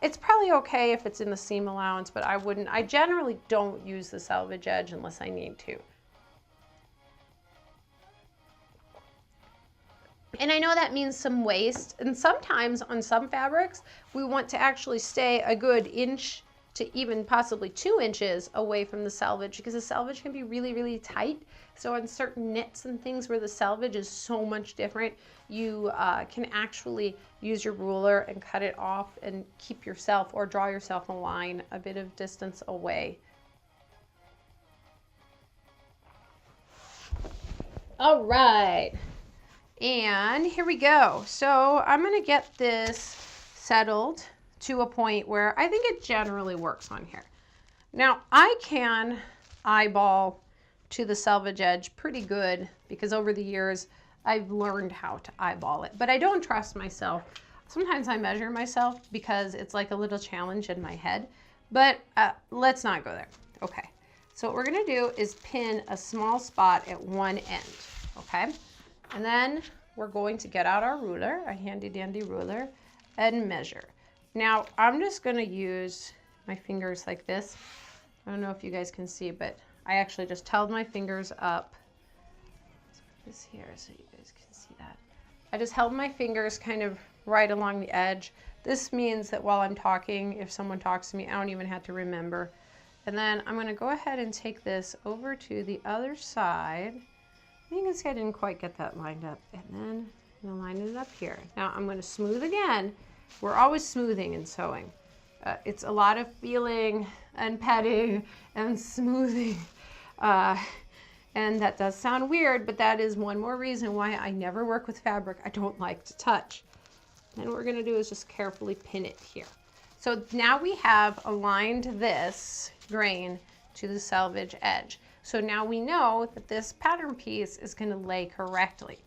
it's probably okay if it's in the seam allowance, but I generally don't use the selvage edge unless I need to. And I know that means some waste, and sometimes on some fabrics, we want to actually stay a good inch to even possibly 2 inches away from the selvage, because the selvage can be really, really tight. So on certain knits and things where the selvage is so much different, you can actually use your ruler and cut it off and keep yourself, or draw yourself a line a bit of distance away. All right. And here we go. So I'm going to get this settled to a point where I think it generally works on here. Now I can eyeball to the selvage edge pretty good because over the years I've learned how to eyeball it, but I don't trust myself. Sometimes I measure myself because it's like a little challenge in my head, but let's not go there. Okay. So what we're going to do is pin a small spot at one end. Okay. And then we're going to get out our ruler, a handy dandy ruler, and measure. Now I'm just going to use my fingers like this. I don't know if you guys can see, but I actually just held my fingers up. Let's put this here so you guys can see that. I just held my fingers kind of right along the edge. This means that while I'm talking, if someone talks to me, I don't even have to remember. And then I'm going to go ahead and take this over to the other side. You can see I didn't quite get that lined up. And then I'm going to line it up here. Now I'm going to smooth again. We're always smoothing and sewing. It's a lot of feeling and petting and smoothing. And that does sound weird, but that is one more reason why I never work with fabric I don't like to touch. And what we're going to do is just carefully pin it here. So now we have aligned this grain to the selvage edge. So now we know that this pattern piece is going to lay correctly.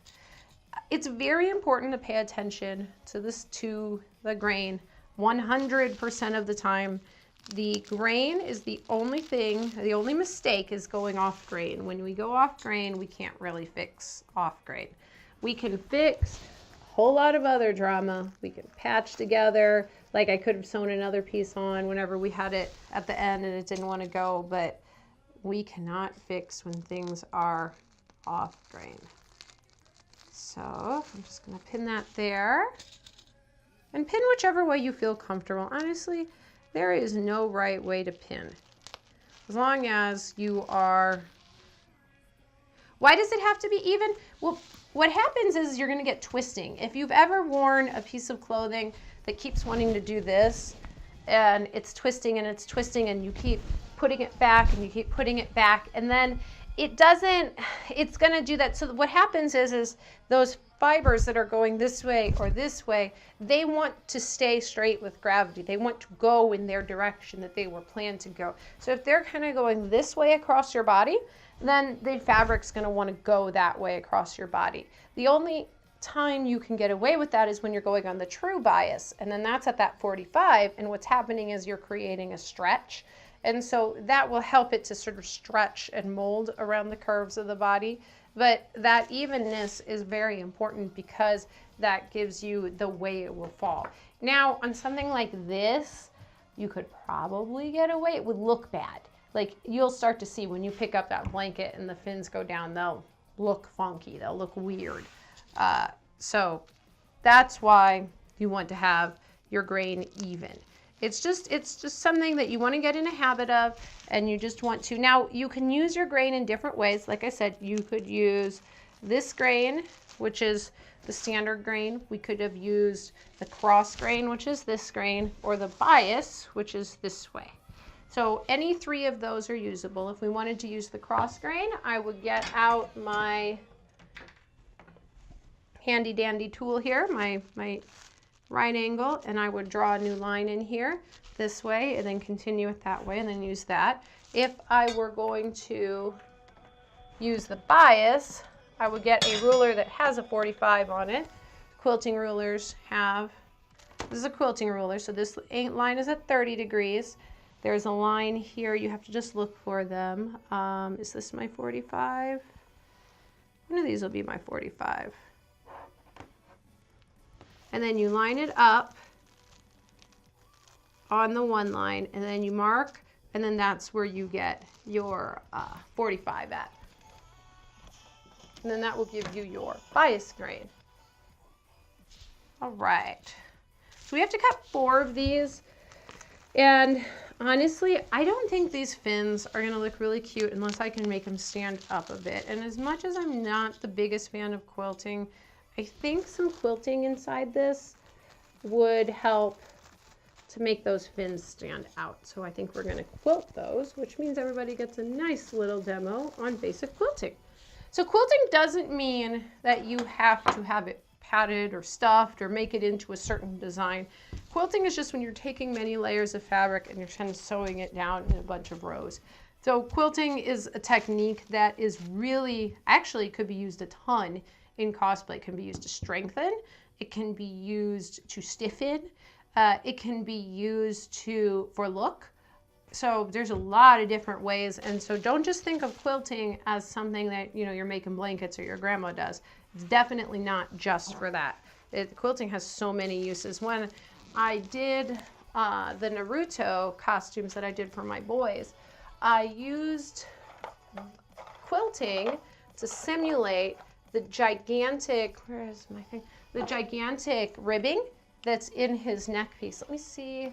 It's very important to pay attention to the grain 100% of the time. The grain is the only thing, the only mistake is going off grain. When we go off grain, we can't really fix off grain. We can fix a whole lot of other drama. We can patch together, like I could have sewn another piece on whenever we had it at the end and it didn't want to go, but we cannot fix when things are off grain. So I'm just going to pin that there, and pin whichever way you feel comfortable. Honestly, there is no right way to pin. As long as you are... Why does it have to be even? Well, what happens is you're going to get twisting. If you've ever worn a piece of clothing that keeps wanting to do this, and it's twisting and it's twisting, and you keep putting it back and you keep putting it back, and then it doesn't, it's going to do that. So what happens is those fibers that are going this way or this way, they want to stay straight with gravity. They want to go in their direction that they were planned to go. So if they're kind of going this way across your body, then the fabric's going to want to go that way across your body. The only time you can get away with that is when you're going on the true bias, and then that's at that 45, and what's happening is you're creating a stretch. And so that will help it to sort of stretch and mold around the curves of the body. But that evenness is very important because that gives you the way it will fall. Now, on something like this, you could probably get away. It would look bad. Like you'll start to see when you pick up that blanket and the fins go down, they'll look funky. They'll look weird. So that's why you want to have your grain even. It's just something that you want to get in a habit of, and you just want to. Now, you can use your grain in different ways. Like I said, you could use this grain, which is the standard grain. We could have used the cross grain, which is this grain, or the bias, which is this way. So any three of those are usable. If we wanted to use the cross grain, I would get out my handy dandy tool here, my right angle, and I would draw a new line in here this way and then continue it that way and then use that. If I were going to use the bias, I would get a ruler that has a 45 on it, quilting rulers have, this is a quilting ruler, so this line is at 30 degrees. There's a line here, you have to just look for them. Is this my 45? One of these will be my 45. And then you line it up on the one line, and then you mark, and then that's where you get your 45 at. And then that will give you your bias grade. All right. So we have to cut 4 of these. And honestly, I don't think these fins are going to look really cute unless I can make them stand up a bit. And as much as I'm not the biggest fan of quilting, I think some quilting inside this would help to make those fins stand out. So I think we're going to quilt those, which means everybody gets a nice little demo on basic quilting. So quilting doesn't mean that you have to have it padded or stuffed or make it into a certain design. Quilting is just when you're taking many layers of fabric and you're kind of sewing it down in a bunch of rows. So quilting is a technique that is really, actually could be used a ton in cosplay. It can be used to strengthen. It can be used to stiffen. It can be used for look. So there's a lot of different ways. And so don't just think of quilting as something that, you know, you're making blankets or your grandma does. It's definitely not just for that. Quilting has so many uses. When I did the Naruto costumes that I did for my boys, I used quilting to simulate the gigantic, where is my thing? The gigantic ribbing that's in his neck piece. Let me see.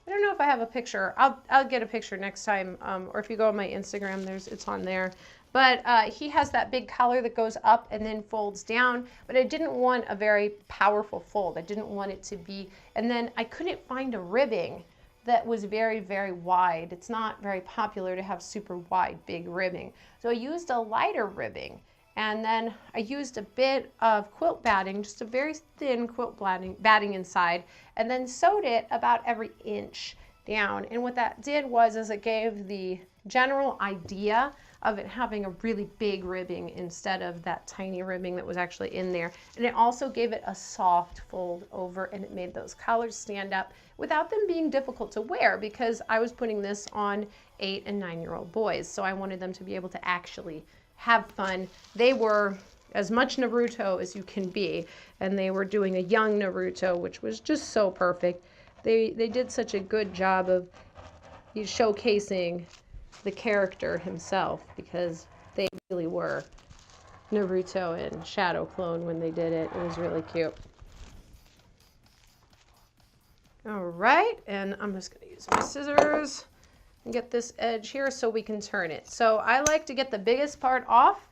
I don't know if I have a picture. I'll get a picture next time, or if you go on my Instagram, it's on there. But he has that big collar that goes up and then folds down, but I didn't want a very powerful fold. I didn't want it to be, and then I couldn't find a ribbing that was very, very wide. It's not very popular to have super wide, big ribbing. So I used a lighter ribbing, and then I used a bit of quilt batting, just a very thin quilt batting inside, and then sewed it about every inch down. And what that did was it gave the general idea of it having a really big ribbing instead of that tiny ribbing that was actually in there. And it also gave it a soft fold over, and it made those collars stand up without them being difficult to wear, because I was putting this on 8- and 9-year-old boys. So I wanted them to be able to actually have fun. They were as much Naruto as you can be, and they were doing a young Naruto, which was just so perfect. They did such a good job of showcasing the character himself, because they really were Naruto and Shadow Clone when they did it. It was really cute. All right, and I'm just going to use my scissors and get this edge here so we can turn it. So I like to get the biggest part off,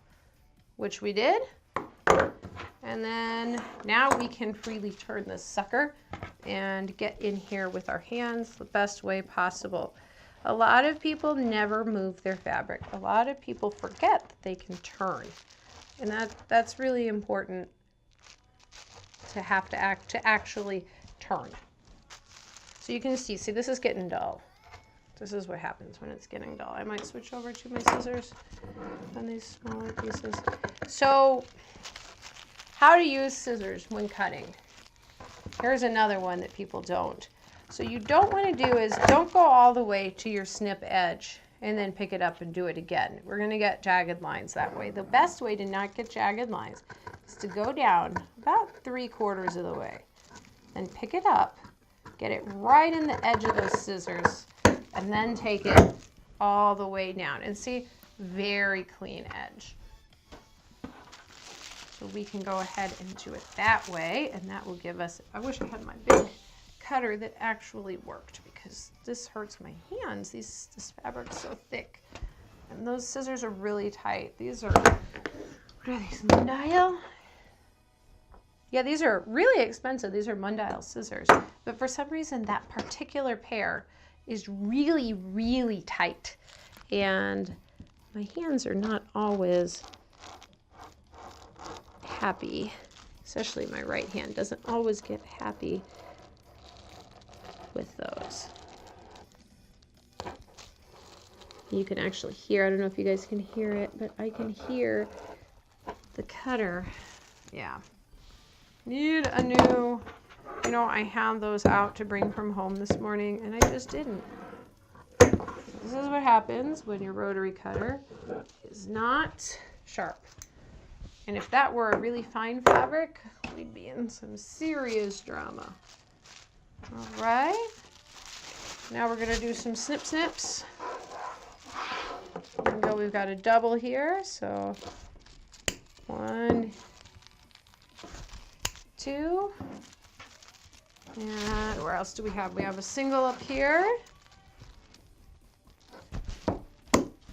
which we did. And then now we can freely turn this sucker and get in here with our hands the best way possible. A lot of people never move their fabric. A lot of people forget that they can turn. And that's really important to have to actually turn. So you can see this is getting dull. This is what happens when it's getting dull. I might switch over to my scissors on these smaller pieces. So how to use scissors when cutting. Here's another one that people don't. So you don't want to do is don't go all the way to your snip edge and then pick it up and do it again. We're going to get jagged lines that way. The best way to not get jagged lines is to go down about 3/4 of the way and pick it up, get it right in the edge of those scissors, and then take it all the way down. And see, very clean edge. So we can go ahead and do it that way, and that will give us, I wish I had my big cutter that actually worked, because this hurts my hands. This fabric's so thick, and those scissors are really tight. These are, what are these, Mundial? Yeah, these are really expensive. These are Mundial scissors, but for some reason that particular pair is really, really tight, and my hands are not always happy, especially my right hand doesn't always get happy with those. You can actually hear, I don't know if you guys can hear it, but I can hear the cutter. Yeah, need a new, you know, I had those out to bring from home this morning and I just didn't. This is what happens when your rotary cutter is not sharp. And if that were a really fine fabric, we'd be in some serious drama. All right. Now we're going to do some snip snips. We've got a double here, so 1, 2, and where else do we have? We have a single up here.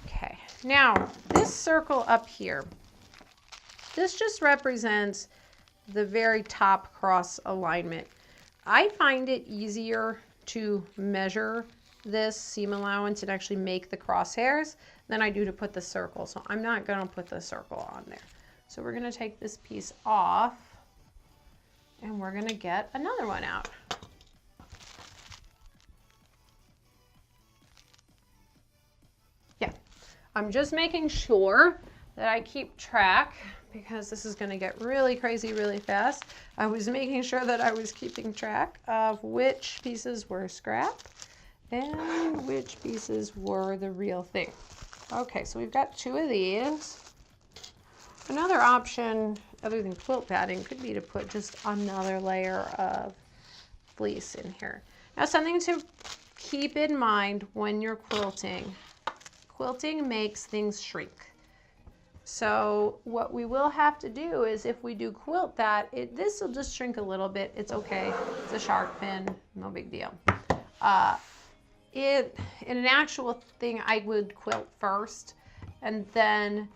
Okay, now this circle up here, this just represents the very top cross alignment. I find it easier to measure this seam allowance and actually make the crosshairs than I do to put the circle. So I'm not going to put the circle on there. So we're going to take this piece off and we're going to get another one out. Yeah, I'm just making sure that I keep track because this is going to get really crazy really fast. I was making sure that I was keeping track of which pieces were scrap and which pieces were the real thing. Okay, so we've got 2 of these. Another option other than quilt padding could be to put just another layer of fleece in here. Now, something to keep in mind when you're quilting. Quilting makes things shrink. So what we will have to do is if we do quilt that, this will just shrink a little bit. It's okay. It's a shark fin. No big deal. In an actual thing, I would quilt first and then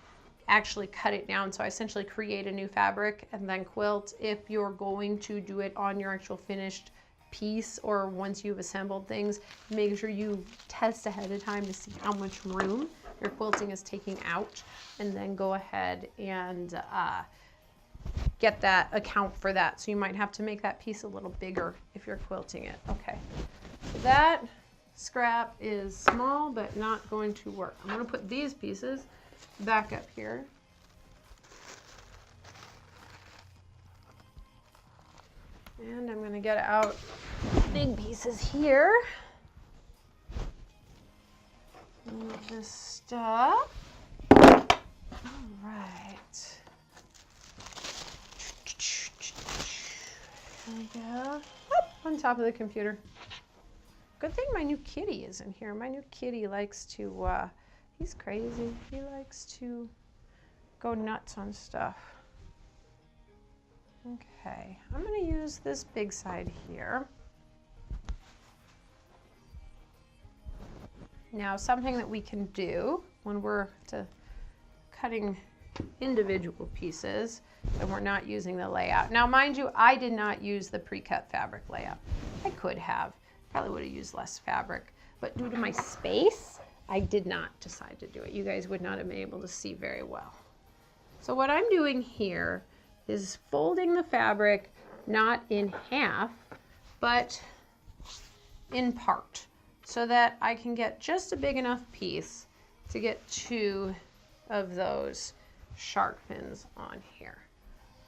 actually cut it down. So I essentially create a new fabric and then quilt. If you're going to do it on your actual finished piece or once you've assembled things, make sure you test ahead of time to see how much room your quilting is taking out and then go ahead and get that, account for that. So you might have to make that piece a little bigger if you're quilting it. Okay, so that scrap is small but not going to work. I'm going to put these pieces back up here. And I'm going to get out big pieces here. Move this stuff. All right. There we go. On top of the computer. Good thing my new kitty is in here. My new kitty likes to, he's crazy. He likes to go nuts on stuff. Okay, I'm going to use this big side here. Now, something that we can do when we're cutting individual pieces and we're not using the layout. Now, mind you, I did not use the pre-cut fabric layout. I could have. Probably would have used less fabric, but due to my space, I did not decide to do it. You guys would not have been able to see very well. So what I'm doing here is folding the fabric not in half, but in part, so that I can get just a big enough piece to get 2 of those shark fins on here.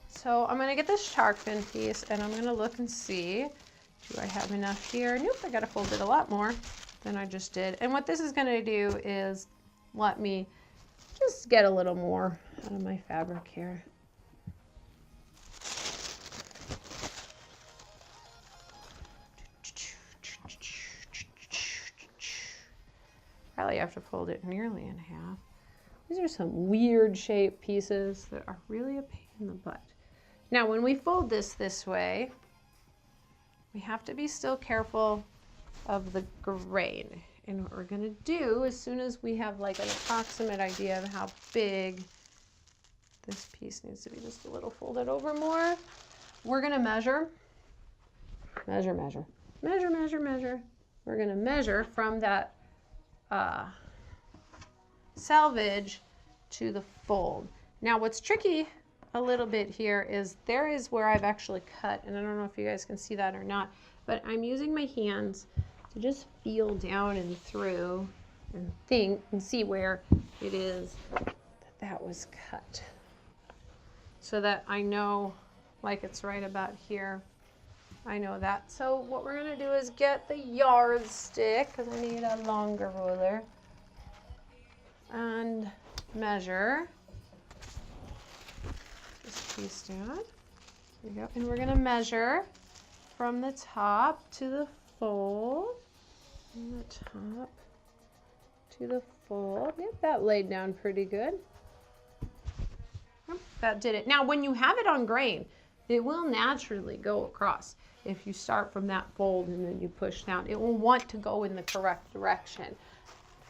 So I'm going to get this shark fin piece and I'm going to look and see, do I have enough here? Nope, I got to fold it a lot more than I just did. And what this is going to do is let me just get a little more out of my fabric here. Probably have to fold it nearly in half. These are some weird shaped pieces that are really a pain in the butt. Now, when we fold this way, we have to be still careful of the grain. And what we're going to do, as soon as we have like an approximate idea of how big this piece needs to be, just a little folded over more, we're going to measure. We're going to measure from that selvage to the fold. Now, what's tricky a little bit here is there is where I've actually cut, and I don't know if you guys can see that or not, but I'm using my hands to just feel down and through and think and see where it is that was cut, so that I know like it's right about here. I know that. So what we're gonna do is get the yardstick, because I need a longer ruler, and measure this piece down. There we go. And we're gonna measure from the top to the fold. From the top to the fold. Yep, that laid down pretty good. Yep, that did it. Now, when you have it on grain, it will naturally go across. If you start from that fold and then you push down, it will want to go in the correct direction.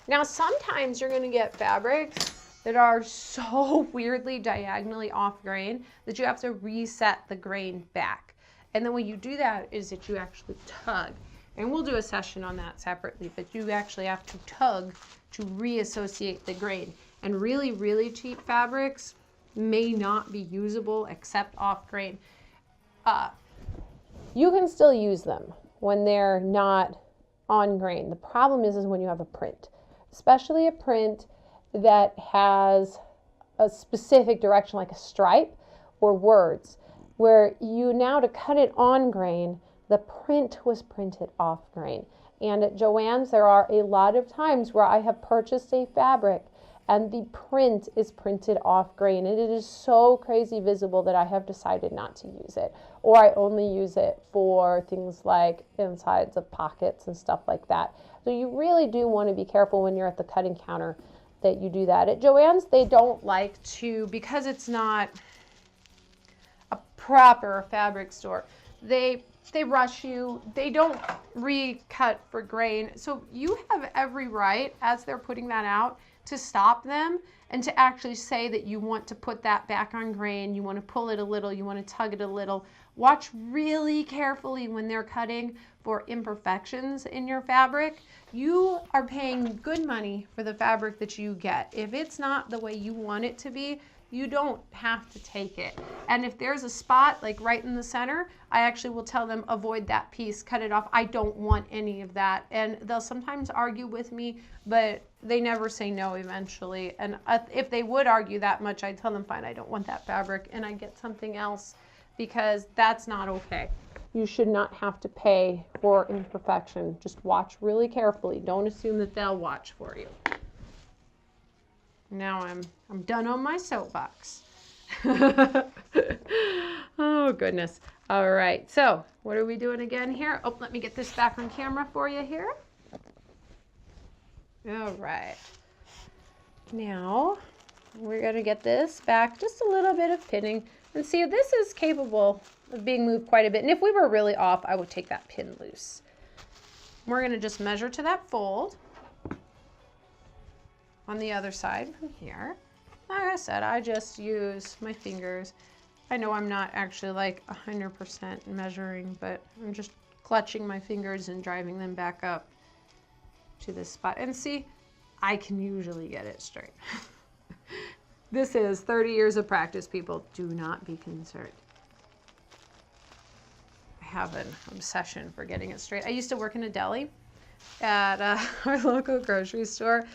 Now, sometimes you're going to get fabrics that are so weirdly diagonally off grain that you have to reset the grain back. And then when you do that is that you actually tug. And we'll do a session on that separately, but you actually have to tug to reassociate the grain. And really, really cheap fabrics may not be usable except off grain. You can still use them when they're not on grain. The problem is when you have a print, especially a print that has a specific direction like a stripe or words, where you now to cut it on grain, the print was printed off grain. And at Joann's, there are a lot of times where I have purchased a fabric and the print is printed off grain, and it is so crazy visible that I have decided not to use it. Or I only use it for things like insides of pockets and stuff like that. So you really do want to be careful when you're at the cutting counter that you do that. At Joann's, they don't like to, because it's not a proper fabric store, they rush you. They don't recut for grain. So you have every right, as they're putting that out, to stop them and to actually say that you want to put that back on grain, you want to pull it a little, you want to tug it a little. Watch really carefully when they're cutting for imperfections in your fabric. You are paying good money for the fabric that you get. If it's not the way you want it to be, you don't have to take it. And if there's a spot like right in the center, I actually will tell them, avoid that piece, cut it off. I don't want any of that. And they'll sometimes argue with me, but they never say no eventually. And if they would argue that much, I'd tell them, fine, I don't want that fabric, and I get something else, because that's not okay. You should not have to pay for imperfection. Just watch really carefully. Don't assume that they'll watch for you. Now I'm done on my soapbox. Oh, goodness. All right. So what are we doing again here? Oh, let me get this back on camera for you here. All right. Now we're going to get this back, just a little bit of pinning. And see, this is capable of being moved quite a bit. And if we were really off, I would take that pin loose. We're going to just measure to that fold on the other side from here. Like I said, I just use my fingers. I know I'm not actually like 100% measuring, but I'm just clutching my fingers and driving them back up to this spot. And see, I can usually get it straight. This is 30 years of practice, people. Do not be concerned. I have an obsession for getting it straight. I used to work in a deli at our local grocery store.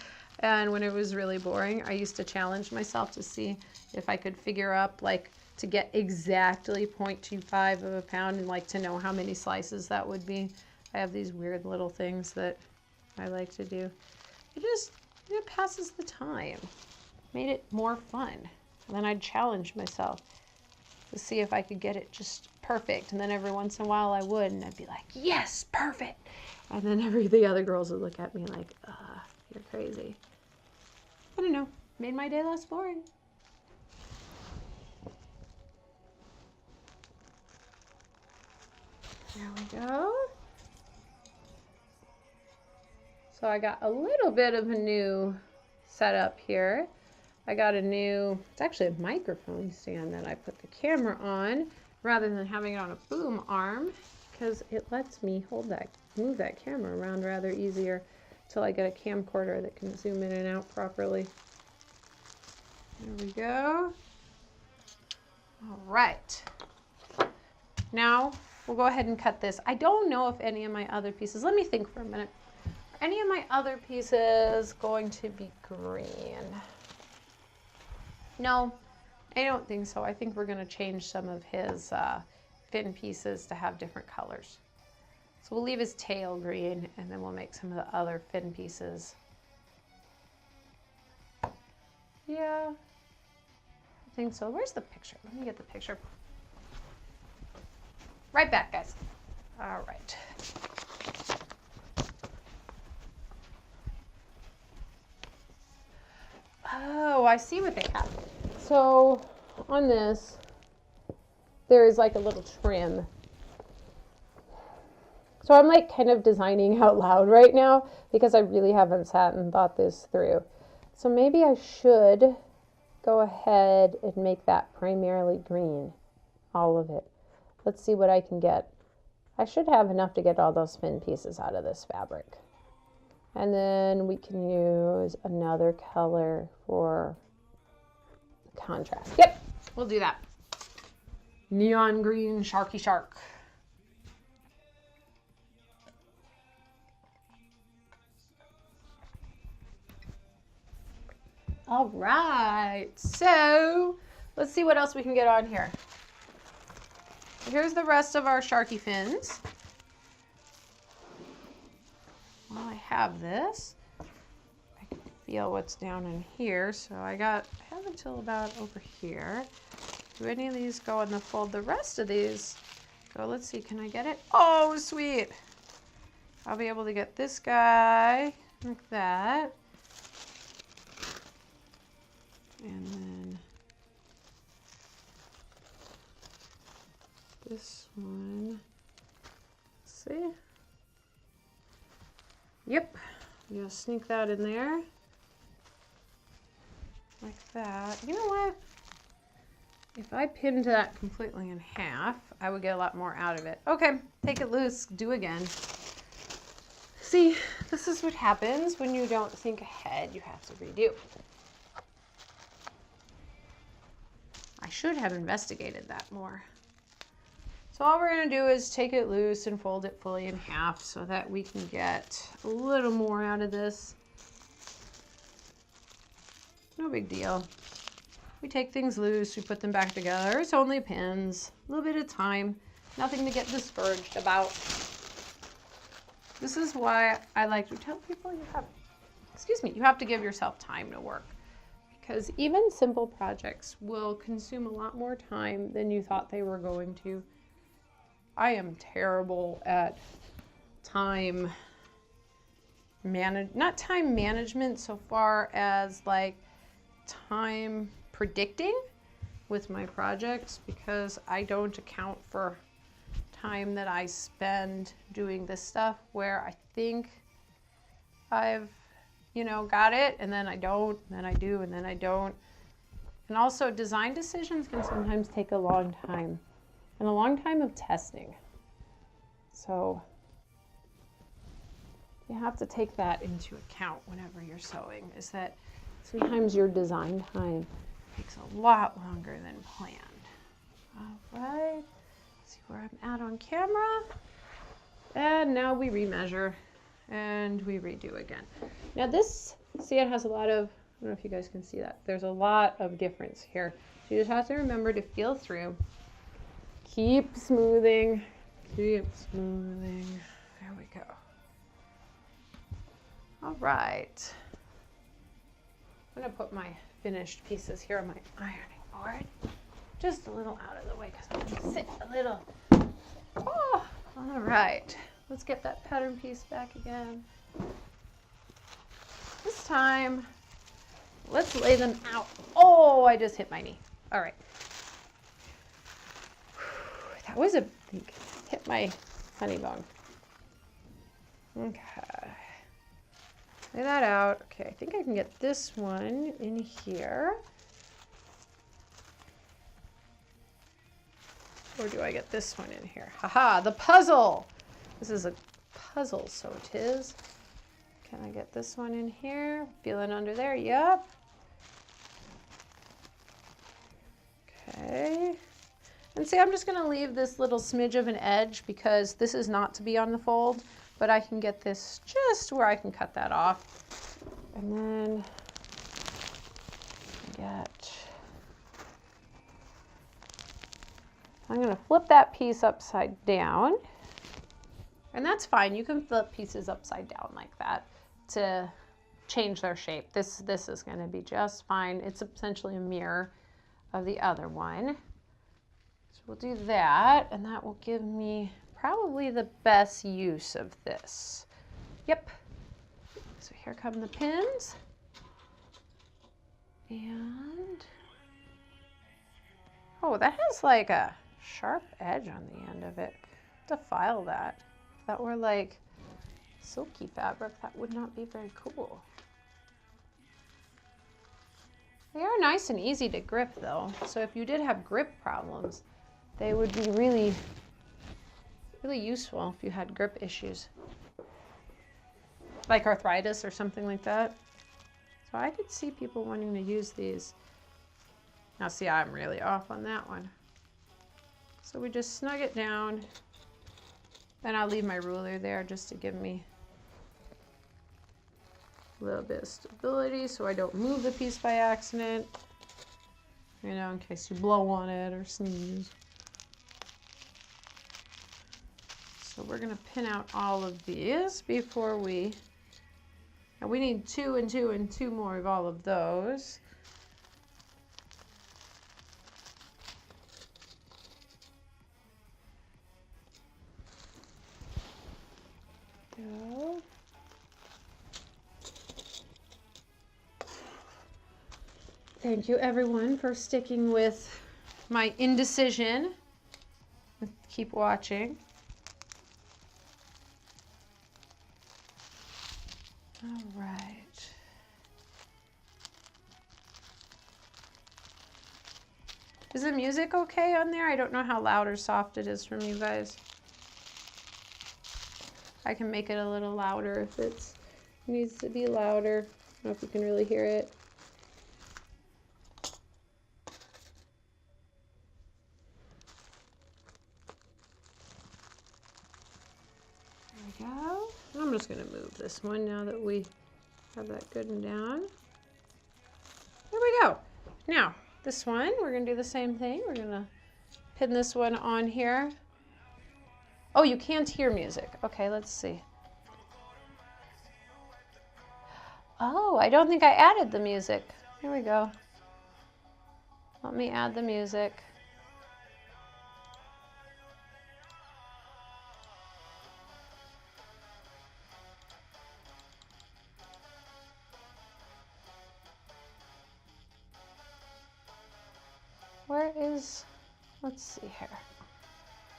And when it was really boring, I used to challenge myself to see if I could figure up, like, to get exactly 0.25 of a pound and, like, to know how many slices that would be. I have these weird little things that I like to do. It passes the time. Made it more fun. And then I'd challenge myself to see if I could get it just perfect. And then every once in a while I would, and I'd be like, yes, perfect. And then the other girls would look at me like, you're crazy. I don't know. Made my day less boring. There we go. So I got a little bit of a new setup here. I got it's actually a microphone stand that I put the camera on rather than having it on a boom arm, because it lets me move that camera around rather easier until I get a camcorder that can zoom in and out properly. There we go. All right. Now we'll go ahead and cut this. I don't know if any of my other pieces, let me think for a minute. Are any of my other pieces going to be green? No, I don't think so. I think we're going to change some of his fin pieces to have different colors. So we'll leave his tail green, and then we'll make some of the other fin pieces. Yeah, I think so. Where's the picture? Let me get the picture. Right back, guys. All right. Oh, I see what they have. So on this, there is like a little trim. So I'm like kind of designing out loud right now because I really haven't sat and thought this through. So maybe I should go ahead and make that primarily green, all of it. Let's see what I can get. I should have enough to get all those fin pieces out of this fabric. And then we can use another color for the contrast. Yep, we'll do that. Neon green Sharky Shark. All right, so let's see what else we can get on here. Here's the rest of our Sharky fins. Well, I have this. I can feel what's down in here, so I have until about over here. Do any of these go in the fold? The rest of these go, let's see, can I get it? Oh, sweet. I'll be able to get this guy like that. And then this one, let's see. Yep, I'm gonna sneak that in there like that. You know what? If I pinned that completely in half, I would get a lot more out of it. Okay, take it loose, do again. See, this is what happens when you don't think ahead, you have to redo. I should have investigated that more. So all we're going to do is take it loose and fold it fully in half so that we can get a little more out of this. No big deal. We take things loose, we put them back together. It's only pins, a little bit of time, nothing to get discouraged about. This is why I like to tell people you have to give yourself time to work. Because even simple projects will consume a lot more time than you thought they were going to. I am terrible at not time management so far as like time predicting with my projects, because I don't account for time that I spend doing this stuff where I think I've got it, and then I don't, and then I do, and then I don't. And also design decisions can sometimes take a long time, and a long time of testing. So you have to take that into account whenever you're sewing, is that sometimes your design time takes a lot longer than planned. All right, let's see where I'm at on camera. And now we remeasure. And we redo again. Now this, see, it has a lot of, I don't know if you guys can see that. There's a lot of difference here. So you just have to remember to feel through. Keep smoothing. Keep smoothing. There we go. All right. I'm going to put my finished pieces here on my ironing board. Just a little out of the way because I'm going to sit a little. Oh, all right. Let's get that pattern piece back again. This time, let's lay them out. Oh, I just hit my knee. All right. That was a big, hit my funny bone. Okay. Lay that out. Okay, I think I can get this one in here. Or do I get this one in here? Haha, the puzzle. This is a puzzle, so it is. Can I get this one in here? Feel it under there? Yep. Okay. And see, I'm just going to leave this little smidge of an edge because this is not to be on the fold, but I can get this just where I can cut that off. And then get I'm gonna flip that piece upside down. And that's fine. You can flip pieces upside down like that to change their shape. This is going to be just fine. It's essentially a mirror of the other one. So we'll do that, and that will give me probably the best use of this. Yep. So here come the pins. And oh, that has like a sharp edge on the end of it. To file that. If that were like silky fabric, that would not be very cool. They are nice and easy to grip though. So if you did have grip problems, they would be really, really useful if you had grip issues. Like arthritis or something like that. So I could see people wanting to use these. Now see, I'm really off on that one. So we just snug it down. Then I'll leave my ruler there just to give me a little bit of stability so I don't move the piece by accident. You know, in case you blow on it or sneeze. So we're gonna pin out all of these before we, and we need 2 and 2 and 2 more of all of those. Go. Thank you everyone for sticking with my indecision. Keep watching. All right. Is the music okay on there? I don't know how loud or soft it is from you guys. I can make it a little louder if it needs to be louder. I don't know if you can really hear it. There we go. I'm just going to move this one now that we have that good and down. There we go. Now, this one, we're going to do the same thing. We're going to pin this one on here. Oh, you can't hear music. Okay, let's see. Oh, I don't think I added the music. Here we go. Let me add the music. Where is, let's see here.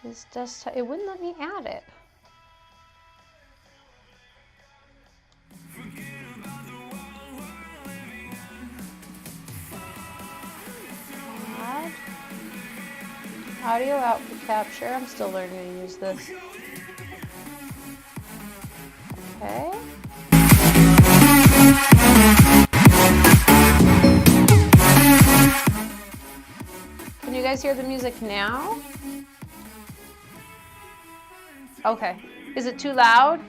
This desktop, it wouldn't let me add it. Add. Audio output capture, I'm still learning to use this. Okay. Can you guys hear the music now? Okay. Is it too loud?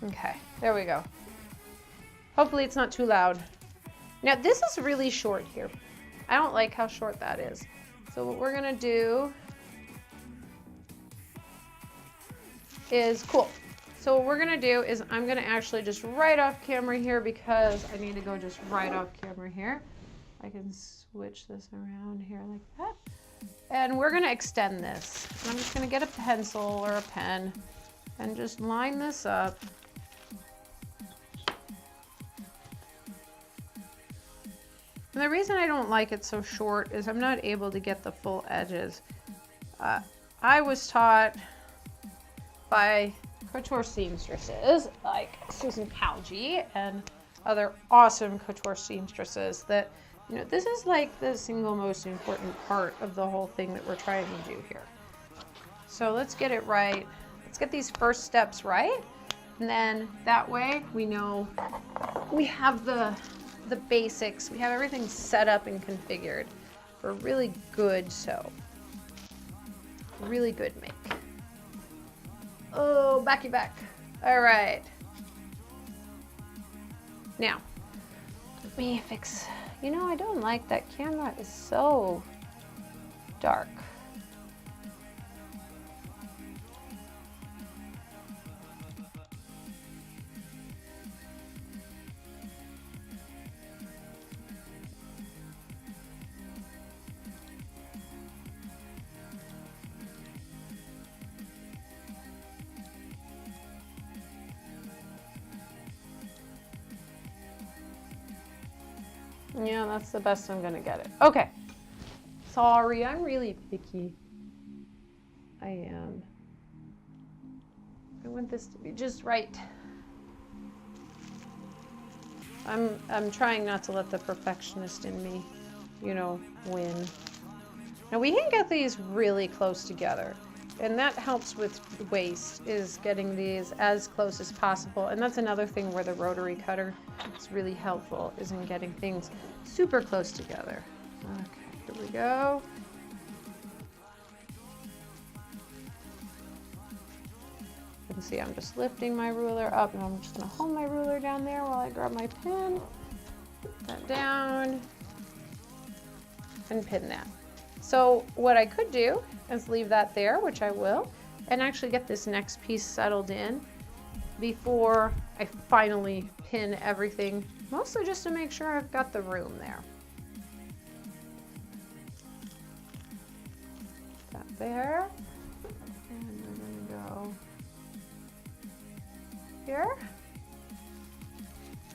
Okay, there we go. Hopefully it's not too loud. Now this is really short here. I don't like how short that is. So what we're gonna do is, cool. So what we're gonna do is I'm gonna actually just right off camera here because I need to go just right off camera here. I can switch this around here like that. And we're gonna extend this. I'm just gonna get a pencil or a pen and just line this up. And the reason I don't like it so short is I'm not able to get the full edges. I was taught by couture seamstresses like Susan Calgie and other awesome couture seamstresses that, you know, this is like the single most important part of the whole thing that we're trying to do here. So let's get it right. Let's get these first steps right. And then that way we know we have the basics. We have everything set up and configured for a really good sew. Really good make. Oh, backy back. All right. Now, let me fix, you know, I don't like that camera is so dark. Yeah, that's the best I'm gonna get it. Okay. Sorry, I'm really picky. I am. I want this to be just right. I'm trying not to let the perfectionist in me, you know, win. Now we can get these really close together, and that helps with waste, is getting these as close as possible. And that's another thing where the rotary cutter is really helpful, is in getting things super close together. Okay, here we go. You can see I'm just lifting my ruler up, and I'm just gonna hold my ruler down there while I grab my pin, put that down, and pin that. So what I could do is leave that there, which I will, and actually get this next piece settled in before I finally pin everything, mostly just to make sure I've got the room there. That there, and we're gonna go here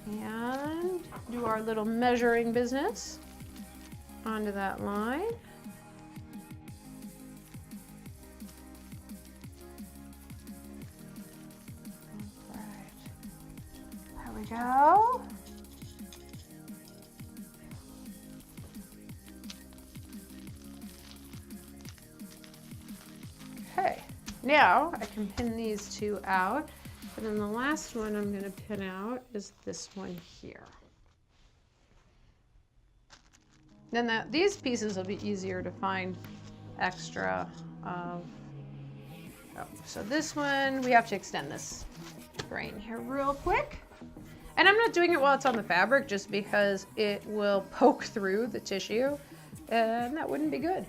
and do our little measuring business onto that line. All right, there we go. Okay, now I can pin these two out. And then the last one I'm going to pin out is this one here. Then these pieces will be easier to find extra of. Oh, so this one, we have to extend this grain here real quick. And I'm not doing it while it's on the fabric just because it will poke through the tissue, and that wouldn't be good.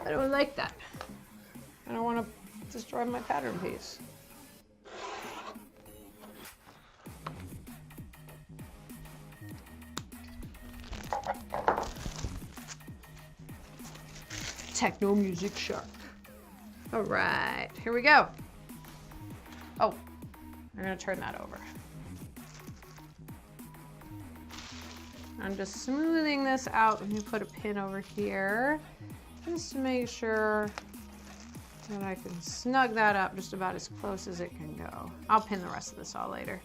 I don't like that. I don't want to destroy my pattern piece. Techno music shark. All right, here we go. Oh, I'm gonna turn that over. I'm just smoothing this out. Let me put a pin over here just to make sure that I can snug that up just about as close as it can go. I'll pin the rest of this all later.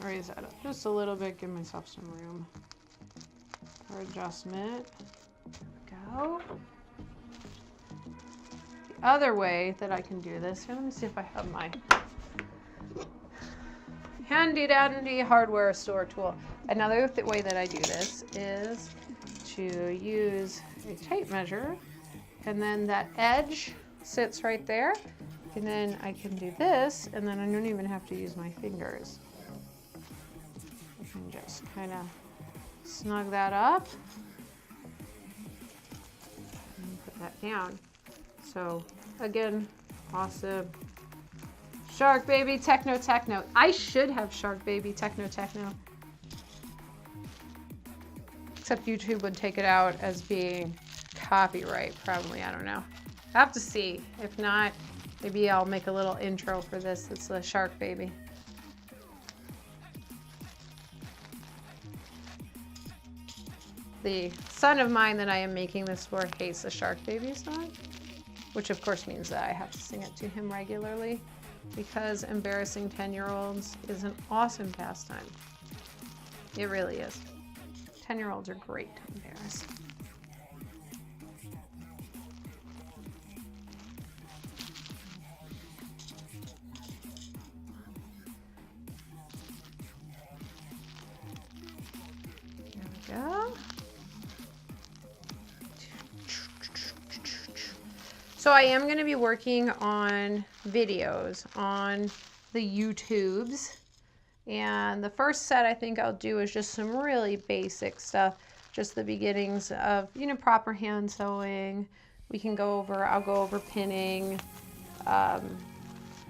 Raise that up just a little bit, give myself some room for adjustment. There we go. The other way that I can do this, here, let me see if I have my handy dandy hardware store tool. Another way that I do this is to use a tape measure, and then that edge sits right there, and then I can do this, and then I don't even have to use my fingers. And just kind of snug that up and put that down. So again, awesome. Shark Baby Techno Techno. I should have Shark Baby Techno Techno. Except YouTube would take it out as being copyright, probably, I don't know. I have to see. If not, maybe I'll make a little intro for this. It's the Shark Baby. The son of mine that I am making this for hates the Shark Baby song, which of course means that I have to sing it to him regularly, because embarrassing 10-year-olds is an awesome pastime. It really is. 10-year-olds are great to embarrass. There we go. So I am going to be working on videos on the YouTubes. And the first set I think I'll do is just some really basic stuff. Just the beginnings of, you know, proper hand sewing. We can go over, I'll go over pinning,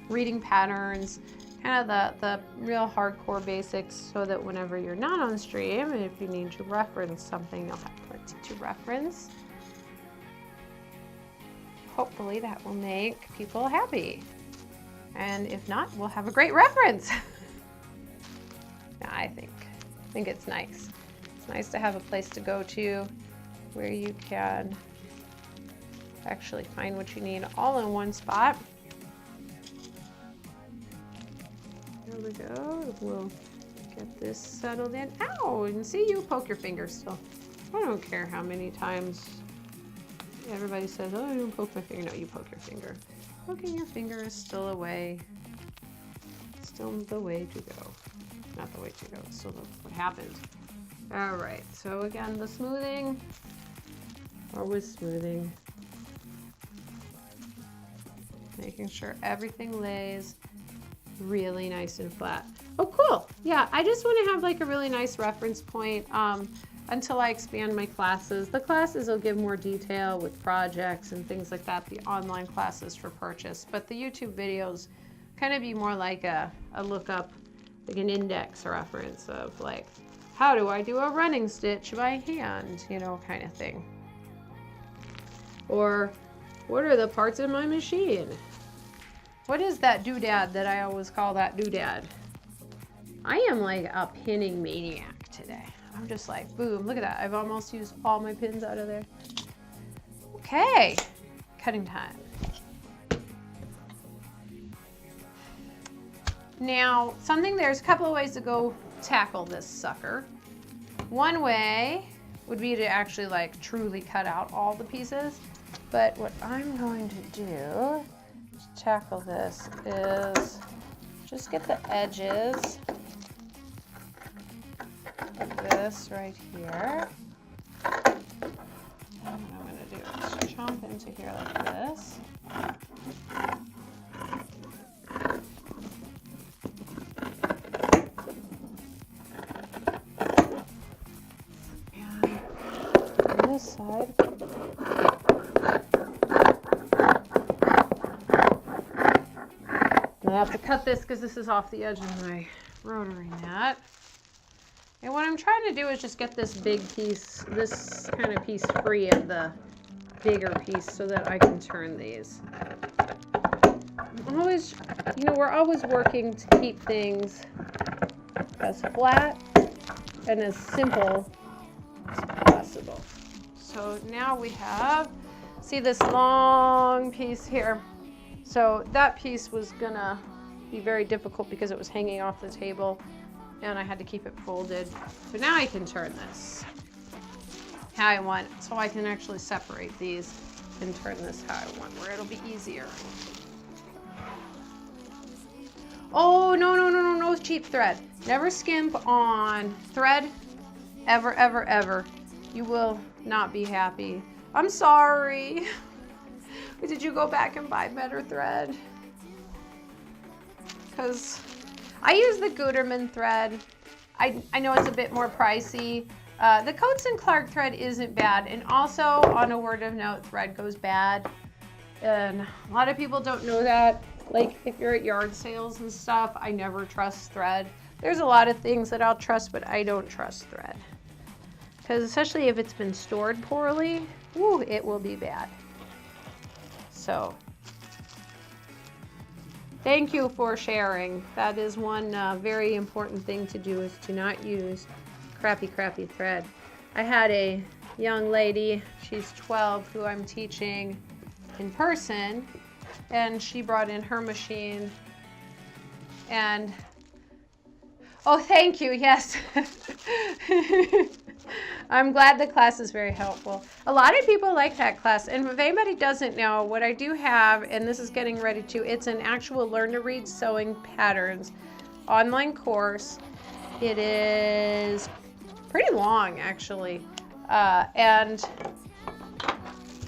reading patterns, kind of the real hardcore basics, so that whenever you're not on stream, and if you need to reference something, you'll have plenty to reference. Hopefully that will make people happy. And if not, we'll have a great reference. Yeah, I think it's nice. It's nice to have a place to go to where you can actually find what you need all in one spot. There we go. We'll get this settled in. Ow! And see, you poke your finger still. I don't care how many times everybody says, oh, I don't poke my finger. No, you poke your finger. Poking your finger is still a way. Still the way to go. Not the way to go. It's still what happened. All right. So again, the smoothing. Always smoothing. Making sure everything lays really nice and flat. Oh, cool. Yeah, I just want to have like a really nice reference point until I expand my classes. The classes will give more detail with projects and things like that, the online classes for purchase. But the YouTube videos kind of be more like a lookup, like an index reference of like, how do I do a running stitch by hand, you know, kind of thing. Or what are the parts in my machine? What is that doodad that I always call that doodad? I am like a pinning maniac today. I'm just like, boom, look at that. I've almost used all my pins out of there. Okay, cutting time. Now, there's a couple of ways to go tackle this sucker. One way would be to actually like truly cut out all the pieces. But what I'm going to do to tackle this is just get the edges of this right here. And what I'm going to do is chomp into here like this. And on this side, I have to cut this because this is off the edge of my rotary mat. And what I'm trying to do is just get this big piece, this kind of piece free of the bigger piece so that I can turn these. I'm always, you know, we're always working to keep things as flat and as simple as possible. So now we have, see this long piece here. So that piece was gonna be very difficult because it was hanging off the table and I had to keep it folded. So now I can turn this how I want, so I can actually separate these and turn this how I want, where it'll be easier. Oh, no cheap thread. Never skimp on thread, ever, ever, ever. You will not be happy. I'm sorry. Did you go back and buy better thread? Because I use the Gutermann thread. I know it's a bit more pricey. The Coates & Clark thread isn't bad. And also, on a word of note, thread goes bad. And a lot of people don't know that. Like, if you're at yard sales and stuff, I never trust thread. There's a lot of things that I'll trust, but I don't trust thread. Because especially if it's been stored poorly, woo, it will be bad. So, thank you for sharing. That is one very important thing to do, is to not use crappy thread. I had a young lady, she's 12, who I'm teaching in person, and she brought in her machine and, oh, thank you, yes. I'm glad the class is very helpful. A lot of people like that class, and if anybody doesn't know, what I do have, and this is getting ready to, it's an actual Learn to Read Sewing Patterns online course. It is pretty long, actually, and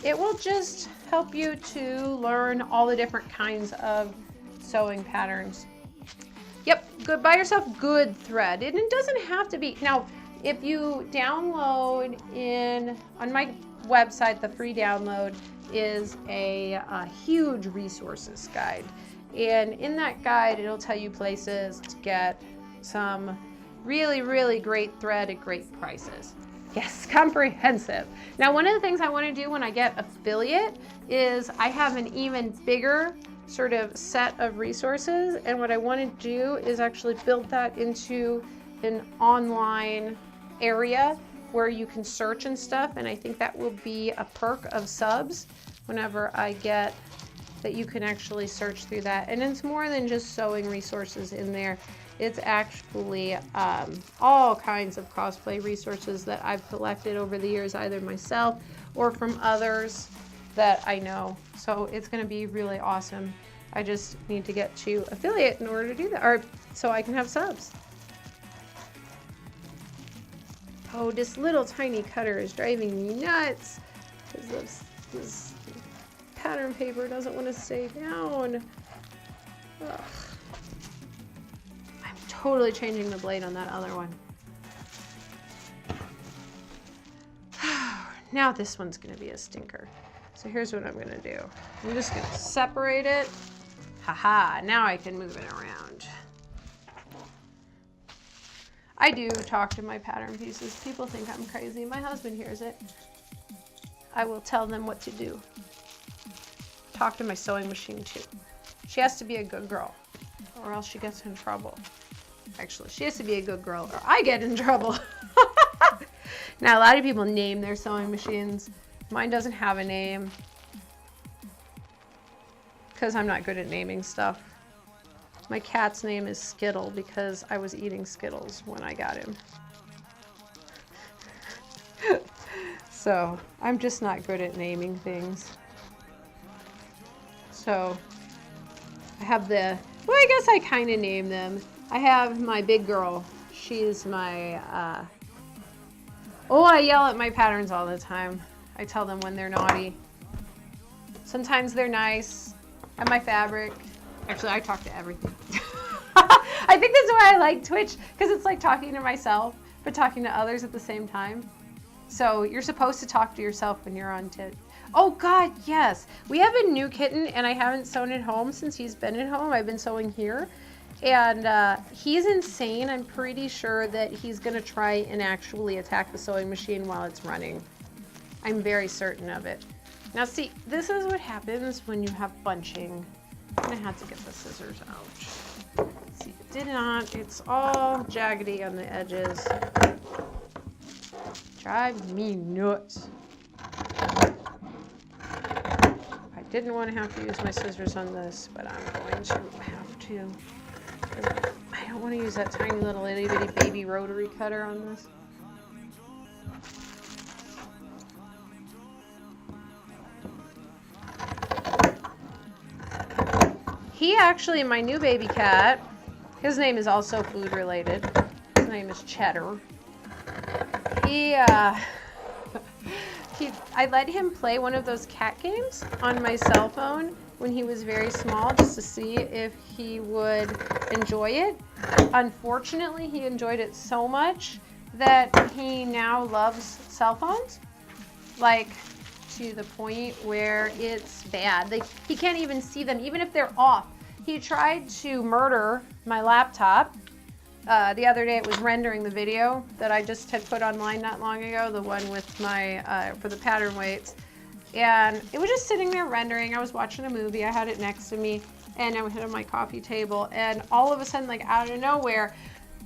it will just help you to learn all the different kinds of sewing patterns. Yep, good. Buy yourself good thread. And it doesn't have to be. Now, if you download on my website, the free download is a huge resources guide. And in that guide, it'll tell you places to get some really, really great thread at great prices. Yes, comprehensive. Now, one of the things I want to do when I get affiliate is I have an even bigger sort of set of resources. And what I want to do is actually build that into an online area where you can search and stuff. And I think that will be a perk of subs whenever I get that you can actually search through that. And it's more than just sewing resources in there. It's actually all kinds of cosplay resources that I've collected over the years, either myself or from others that I know. So it's going to be really awesome. I just need to get to affiliate in order to do that, or so I can have subs. Oh, this little tiny cutter is driving me nuts because this pattern paper doesn't want to stay down. Ugh. I'm totally changing the blade on that other one. Now this one's going to be a stinker. So here's what I'm going to do. I'm just going to separate it. Haha, now I can move it around. I do talk to my pattern pieces. People think I'm crazy. My husband hears it. I will tell them what to do. Talk to my sewing machine too. She has to be a good girl or else she gets in trouble. Actually, she has to be a good girl or I get in trouble. Now, a lot of people name their sewing machines. Mine doesn't have a name because I'm not good at naming stuff. My cat's name is Skittle because I was eating Skittles when I got him. So I'm just not good at naming things. So I have well, I guess I kind of name them. I have my big girl. She's my, I yell at my patterns all the time. I tell them when they're naughty. Sometimes they're nice. At my fabric. Actually, I talk to everything. I think that's why I like Twitch, because it's like talking to myself, but talking to others at the same time. So you're supposed to talk to yourself when you're on Twitch. Oh God, yes. We have a new kitten, and I haven't sewn at home since he's been at home. I've been sewing here. And he's insane. I'm pretty sure that he's going to try and actually attack the sewing machine while it's running. I'm very certain of it. Now see, this is what happens when you have bunching. I'm going to have to get the scissors out. See, it did not. It's all jaggedy on the edges. Drives me nuts. I didn't want to have to use my scissors on this, but I'm going to have to. I don't want to use that tiny little itty bitty baby rotary cutter on this. He actually, my new baby cat, his name is also food related. His name is Cheddar. I let him play one of those cat games on my cell phone when he was very small, just to see if he would enjoy it. Unfortunately, he enjoyed it so much that he now loves cell phones, like to the point where it's bad. He can't even see them, even if they're off. He tried to murder my laptop. The other day it was rendering the video that I just had put online not long ago, the one with my, for the pattern weights. And it was just sitting there rendering. I was watching a movie, I had it next to me, and I was on my coffee table, and all of a sudden, like out of nowhere,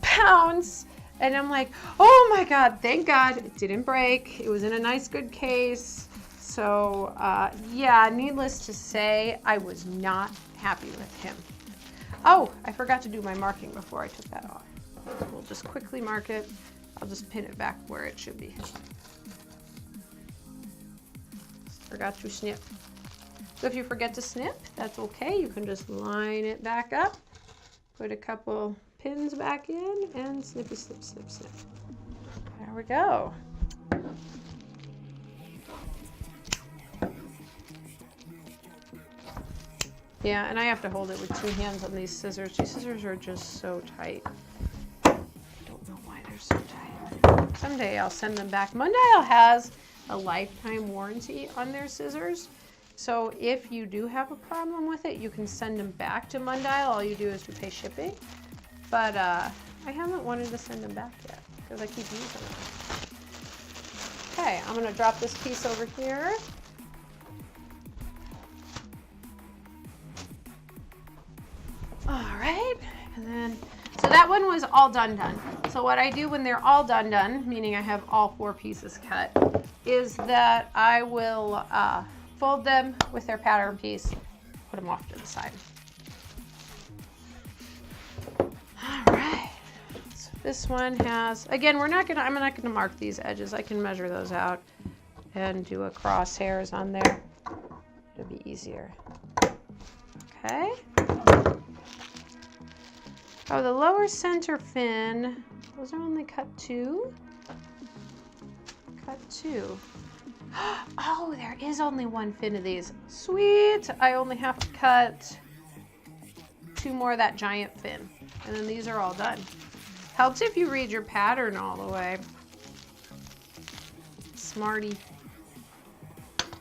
pounce! And I'm like, oh my God, thank God it didn't break. It was in a nice, good case. So yeah, needless to say, I was not happy with him. Oh, I forgot to do my marking before I took that off. We'll just quickly mark it. I'll just pin it back where it should be. Forgot to snip. So if you forget to snip, that's okay. You can just line it back up, put a couple pins back in, and snippy, snip, snip, snip. There we go. Yeah, and I have to hold it with 2 hands on these scissors. These scissors are just so tight. I don't know why they're so tight. Someday I'll send them back. Mundial has a lifetime warranty on their scissors. So if you do have a problem with it, you can send them back to Mundial. All you do is to pay shipping. But I haven't wanted to send them back yet because I keep using them. Okay, I'm gonna drop this piece over here. All right, and then, so that one was all done. So what I do when they're all done, meaning I have all 4 pieces cut, is that I will fold them with their pattern piece, put them off to the side. All right, so this one has, again, I'm not gonna mark these edges. I can measure those out and do a crosshairs on there. It'll be easier. Okay. Oh, the lower center fin, those are only cut 2. Cut 2. Oh, there is only 1 fin of these. Sweet, I only have to cut 2 more of that giant fin. And then these are all done. Helps if you read your pattern all the way. Smarty.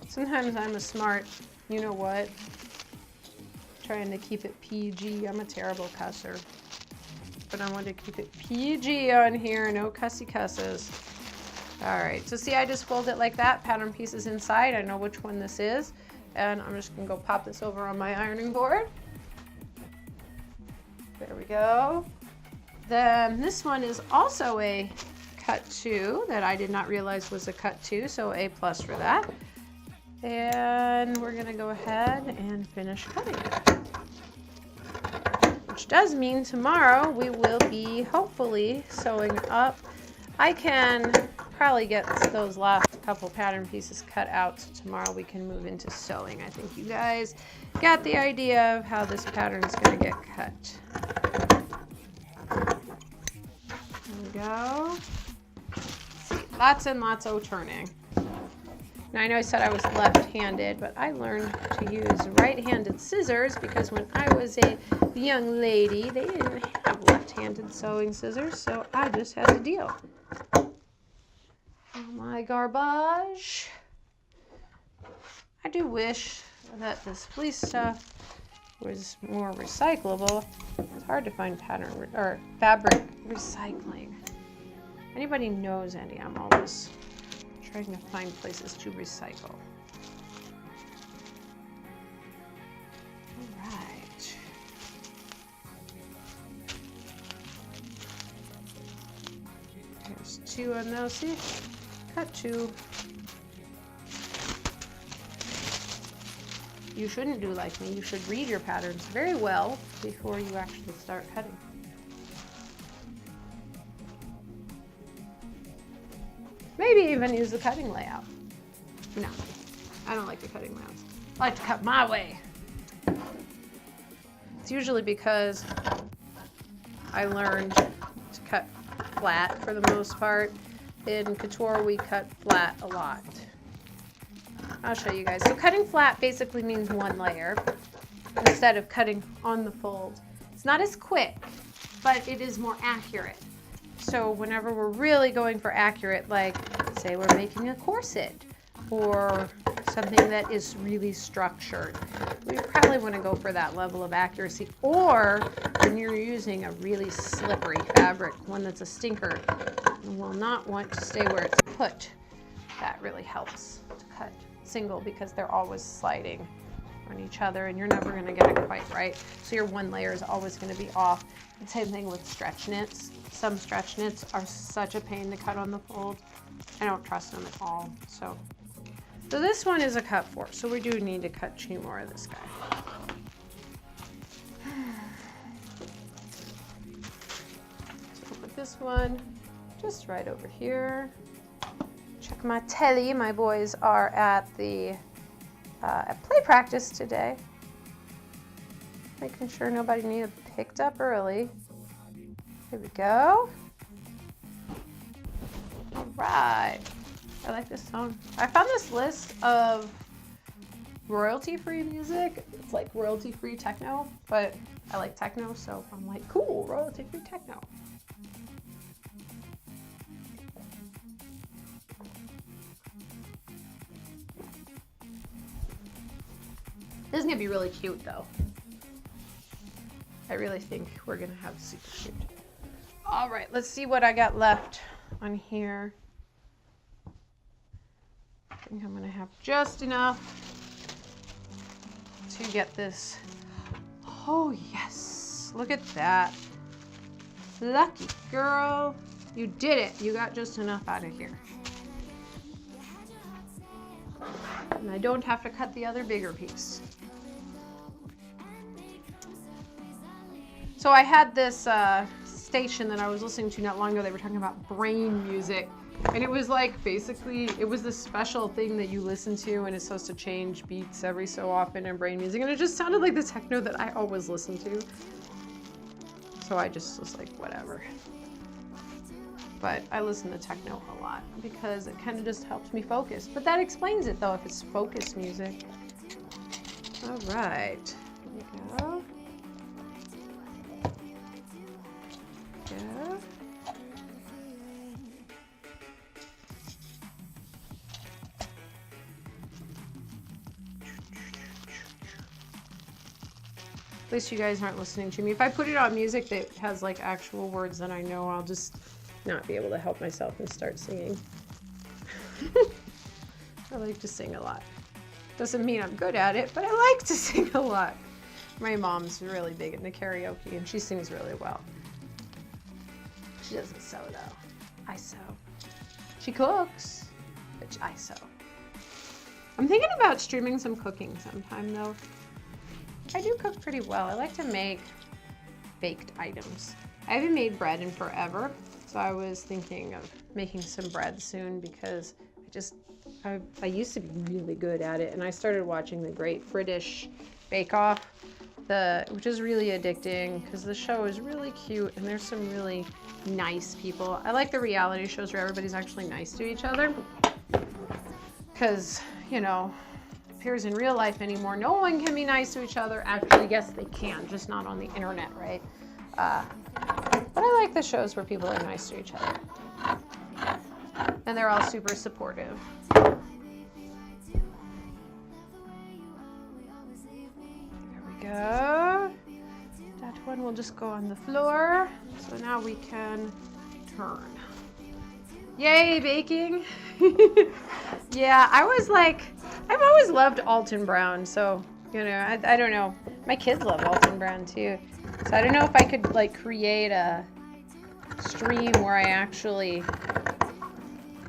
Sometimes I'm a smart, you know what? Trying to keep it PG. I'm a terrible cusser. But I want to keep it PG on here, no cussy cusses. All right, so see, I just fold it like that, pattern pieces inside. I know which one this is, and I'm just gonna go pop this over on my ironing board. There we go. Then this one is also a cut 2 that I did not realize was a cut 2, so A+ for that. And we're gonna go ahead and finish cutting it. Which does mean tomorrow we will be hopefully sewing up. I can probably get those last couple pattern pieces cut out, so tomorrow we can move into sewing. I think you guys got the idea of how this pattern is going to get cut. There we go. See, lots and lots of turning. Now I know I said I was left-handed, but I learned to use right-handed scissors because when I was a young lady, they didn't have left-handed sewing scissors, so I just had to deal. Oh my garbage. I do wish that this fleece stuff was more recyclable. It's hard to find pattern or fabric recycling. Anybody knows any? I'm always trying to find places to recycle. All right. There's 2 on those. See? Cut 2. You shouldn't do like me. You should read your patterns very well before you actually start cutting. Maybe even use the cutting layout. No, I don't like the cutting layouts. I like to cut my way. It's usually because I learned to cut flat for the most part. In couture, we cut flat a lot. I'll show you guys. So cutting flat basically means 1 layer instead of cutting on the fold. It's not as quick, but it is more accurate. So whenever we're really going for accurate, like say we're making a corset or something that is really structured, we probably want to go for that level of accuracy. Or when you're using a really slippery fabric, one that's a stinker, you will not want to stay where it's put. That really helps to cut single because they're always sliding on each other and you're never going to get it quite right. So your 1 layer is always going to be off. And same thing with stretch knits. Some stretch knits are such a pain to cut on the fold. I don't trust them at all. So this one is a cut 4. So we do need to cut 2 more of this guy. So we'll put this one just right over here. Check my telly. My boys are at the at play practice today. Making sure nobody needed picked up early. Here we go. All right. I like this song. I found this list of royalty-free music. It's like royalty-free techno, but I like techno, so I'm like, cool, royalty-free techno. This is gonna be really cute though. I really think we're gonna have super cute. All right, let's see what I got left on here. I think I'm gonna have just enough to get this. Oh yes, look at that. Lucky girl. You did it. You got just enough out of here. And I don't have to cut the other bigger piece. So I had this station that I was listening to not long ago. They were talking about brain music. And it was like, basically, it was this special thing that you listen to and it's supposed to change beats every so often in brain music. And it just sounded like the techno that I always listen to. So I just was like, whatever. But I listen to techno a lot because it kind of just helps me focus. But that explains it though, if it's focus music. All right, here we go. Yeah. At least you guys aren't listening to me. If I put it on music that has like actual words that I know, I'll just not be able to help myself and start singing. I like to sing a lot. Doesn't mean I'm good at it, but I like to sing a lot. My mom's really big into karaoke and she sings really well. She doesn't sew though. I sew. She cooks, but I sew. I'm thinking about streaming some cooking sometime though. I do cook pretty well. I like to make baked items. I haven't made bread in forever, so I was thinking of making some bread soon because I used to be really good at it, and I started watching the Great British Bake Off, which is really addicting because the show is really cute and there's some really nice people. I like the reality shows where everybody's actually nice to each other because, you know, it appears in real life anymore. No one can be nice to each other. Actually, yes, they can, just not on the internet, right? But I like the shows where people are nice to each other. And they're all super supportive. There we go. That one will just go on the floor. So now we can turn. Yay, baking. Yeah, I've always loved Alton Brown. So, you know, I don't know. My kids love Alton Brown too. So I don't know if I could like create a stream where I actually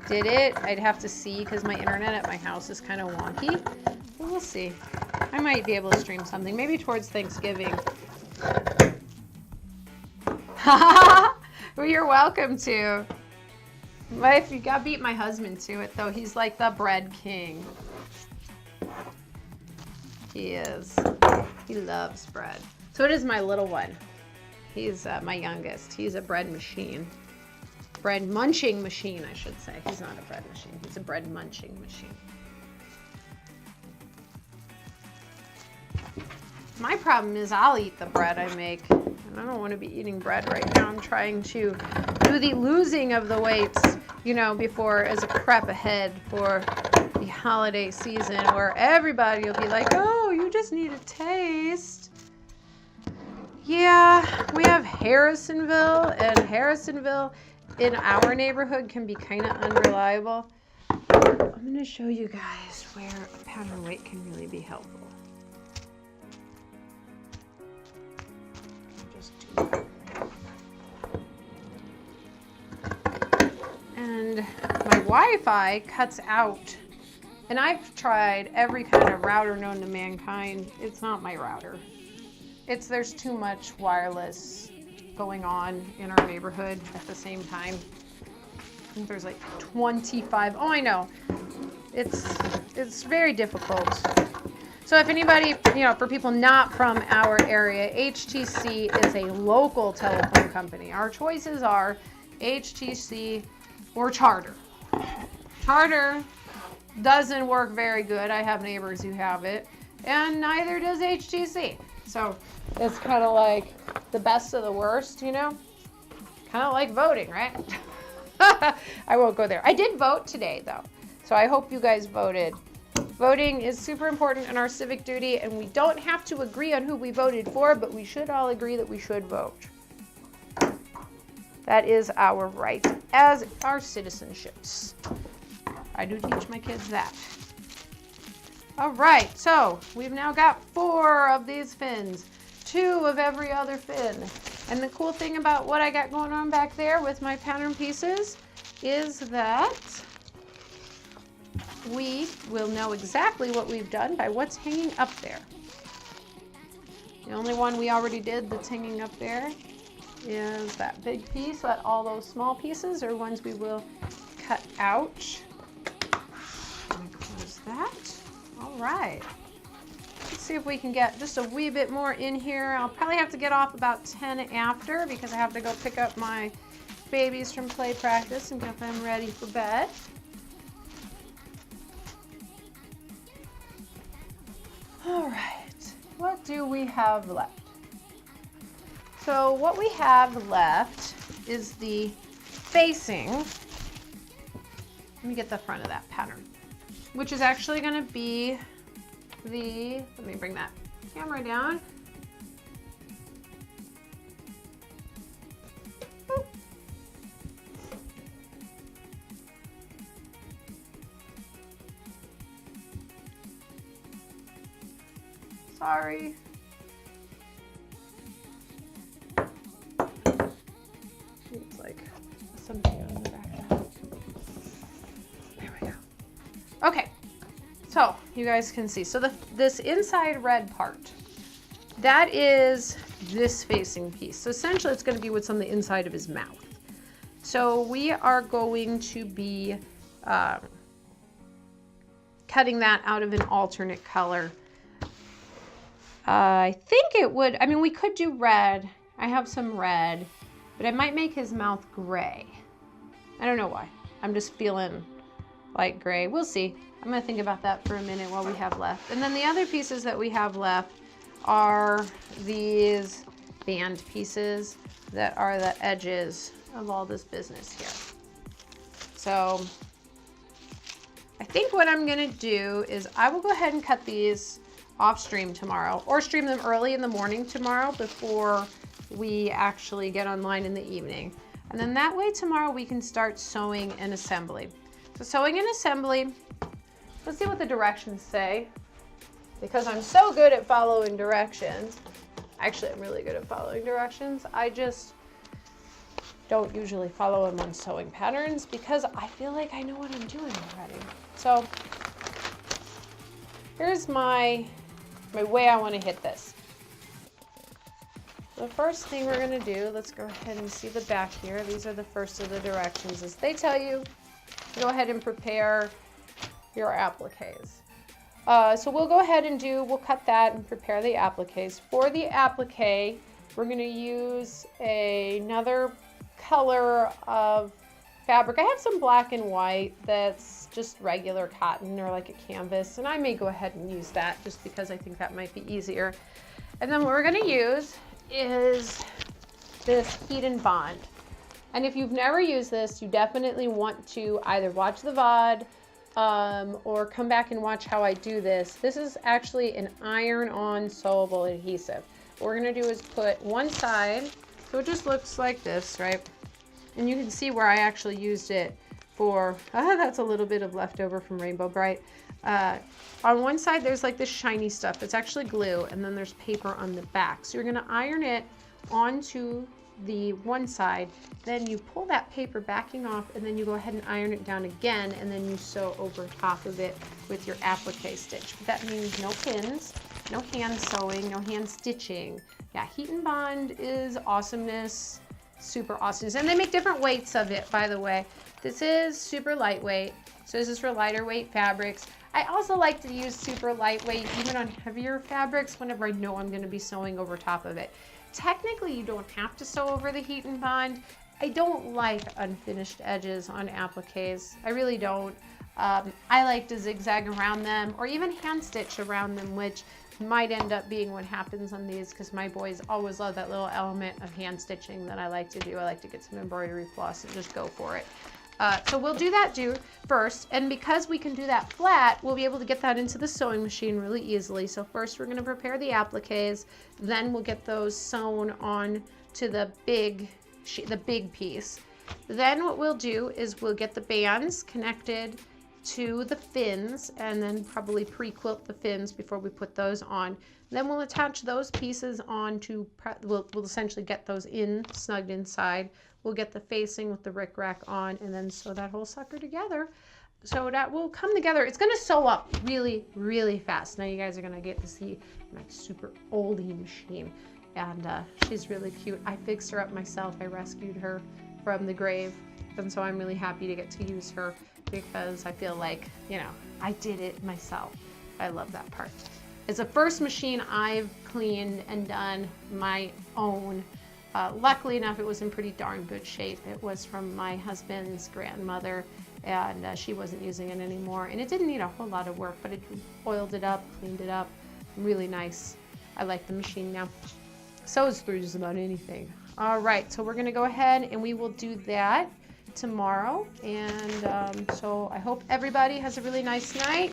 did it. I'd have to see because my internet at my house is kind of wonky. But we'll see. I might be able to stream something, maybe towards Thanksgiving. Well, you're welcome to. If you got beat my husband to it though, he's like the bread king. He is. He loves bread. So it is my little one. He's my youngest. He's a bread machine. Bread munching machine, I should say. He's not a bread machine. He's a bread munching machine. My problem is I'll eat the bread I make. And I don't want to be eating bread right now. I'm trying to do the losing of the weights, you know, before as a prep ahead for the holiday season where everybody will be like, oh, you just need a taste. Yeah, we have Harrisonville, and Harrisonville in our neighborhood can be kind of unreliable. I'm going to show you guys where a counterweight can really be helpful. Just do that. And my Wi-Fi cuts out, and I've tried every kind of router known to mankind. It's not my router. There's too much wireless going on in our neighborhood at the same time. I think there's like 25. Oh, I know. It's very difficult. So if anybody, you know, for people not from our area, HTC is a local telephone company. Our choices are HTC or Charter. Charter doesn't work very good. I have neighbors who have it, and neither does HTC. So it's kind of like the best of the worst, you know? Kind of like voting, right? I won't go there. I did vote today, though, so I hope you guys voted. Voting is super important in our civic duty, and we don't have to agree on who we voted for, but we should all agree that we should vote. That is our right as our citizenships. I do teach my kids that. All right, so we've now got 4 of these fins, 2 of every other fin. And the cool thing about what I got going on back there with my pattern pieces is that we will know exactly what we've done by what's hanging up there. The only one we already did that's hanging up there is that big piece, but all those small pieces are ones we will cut out. Let me close that. All right. Let's see if we can get just a wee bit more in here. I'll probably have to get off about 10 after because I have to go pick up my babies from play practice and get them ready for bed. All right, what do we have left? So what we have left is the facing. Let me get the front of that pattern, which is actually going to be the, let me bring that camera down. Boop. Sorry. It's like something on the back. There we go. Okay, so you guys can see. So this inside red part, that is this facing piece. So essentially it's going to be what's on the inside of his mouth. So we are going to be cutting that out of an alternate color. I think it would, I mean, we could do red. I have some red, but I might make his mouth gray. I don't know why. I'm just feeling like gray. We'll see. I'm gonna think about that for a minute while we have left. And then the other pieces that we have left are these band pieces that are the edges of all this business here. So I think what I'm gonna do is I will go ahead and cut these off stream tomorrow, or stream them early in the morning tomorrow before we actually get online in the evening. And then that way tomorrow we can start sewing and assembly. So sewing and assembly, let's see what the directions say. Because I'm so good at following directions. Actually, I'm really good at following directions. I just don't usually follow them on sewing patterns because I feel like I know what I'm doing already. So here's my way I want to hit this. The first thing we're going to do, let's go ahead and see the back here. These are the first of the directions. As they tell you, go ahead and prepare your appliques. So we'll go ahead and we'll cut that and prepare the appliques. For the applique, we're going to use another color of fabric. I have some black and white that's just regular cotton or like a canvas, and I may go ahead and use that just because I think that might be easier. And then what we're going to use is this heat and bond. And if you've never used this, you definitely want to either watch the VOD or come back and watch how I do this. This is actually an iron-on sewable adhesive. What we're going to do is put one side, so it just looks like this, right? And you can see where I actually used it for, that's a little bit of leftover from Rainbow Bright. On one side, there's like this shiny stuff. It's actually glue, and then there's paper on the back. So you're gonna iron it onto the one side, then you pull that paper backing off, and then you go ahead and iron it down again, and then you sew over top of it with your applique stitch. But that means no pins, no hand sewing, no hand stitching. Yeah, heat and bond is awesomeness. Super awesome. And they make different weights of it, by the way. This is super lightweight, so this is for lighter weight fabrics. I also like to use super lightweight even on heavier fabrics whenever I know I'm going to be sewing over top of it. Technically, you don't have to sew over the heat and bond. I don't like unfinished edges on appliques. I really don't. I like to zigzag around them or even hand stitch around them, which might end up being what happens on these because my boys always love that little element of hand stitching that I like to do. I like to get some embroidery floss and just go for it. So we'll do that first, and because we can do that flat, we'll be able to get that into the sewing machine really easily. So first we're going to prepare the appliques, then we'll get those sewn on to the big piece. Then what we'll do is we'll get the bands connected to the fins and then probably pre-quilt the fins before we put those on. Then we'll attach those pieces on to, we'll essentially get those snugged inside. We'll get the facing with the rickrack on and then sew that whole sucker together. So that will come together. It's gonna sew up really, really fast. Now you guys are gonna get to see my super oldie machine. And she's really cute. I fixed her up myself. I rescued her from the grave. And so I'm really happy to get to use her because I feel like, you know, I did it myself. I love that part. It's the first machine I've cleaned and done my own. Luckily enough, it was in pretty darn good shape. It was from my husband's grandmother, and she wasn't using it anymore. And it didn't need a whole lot of work, but it oiled it up, cleaned it up. Really nice. I like the machine now. Sews through just about anything. All right, so we're gonna go ahead and we will do that tomorrow. And so I hope everybody has a really nice night.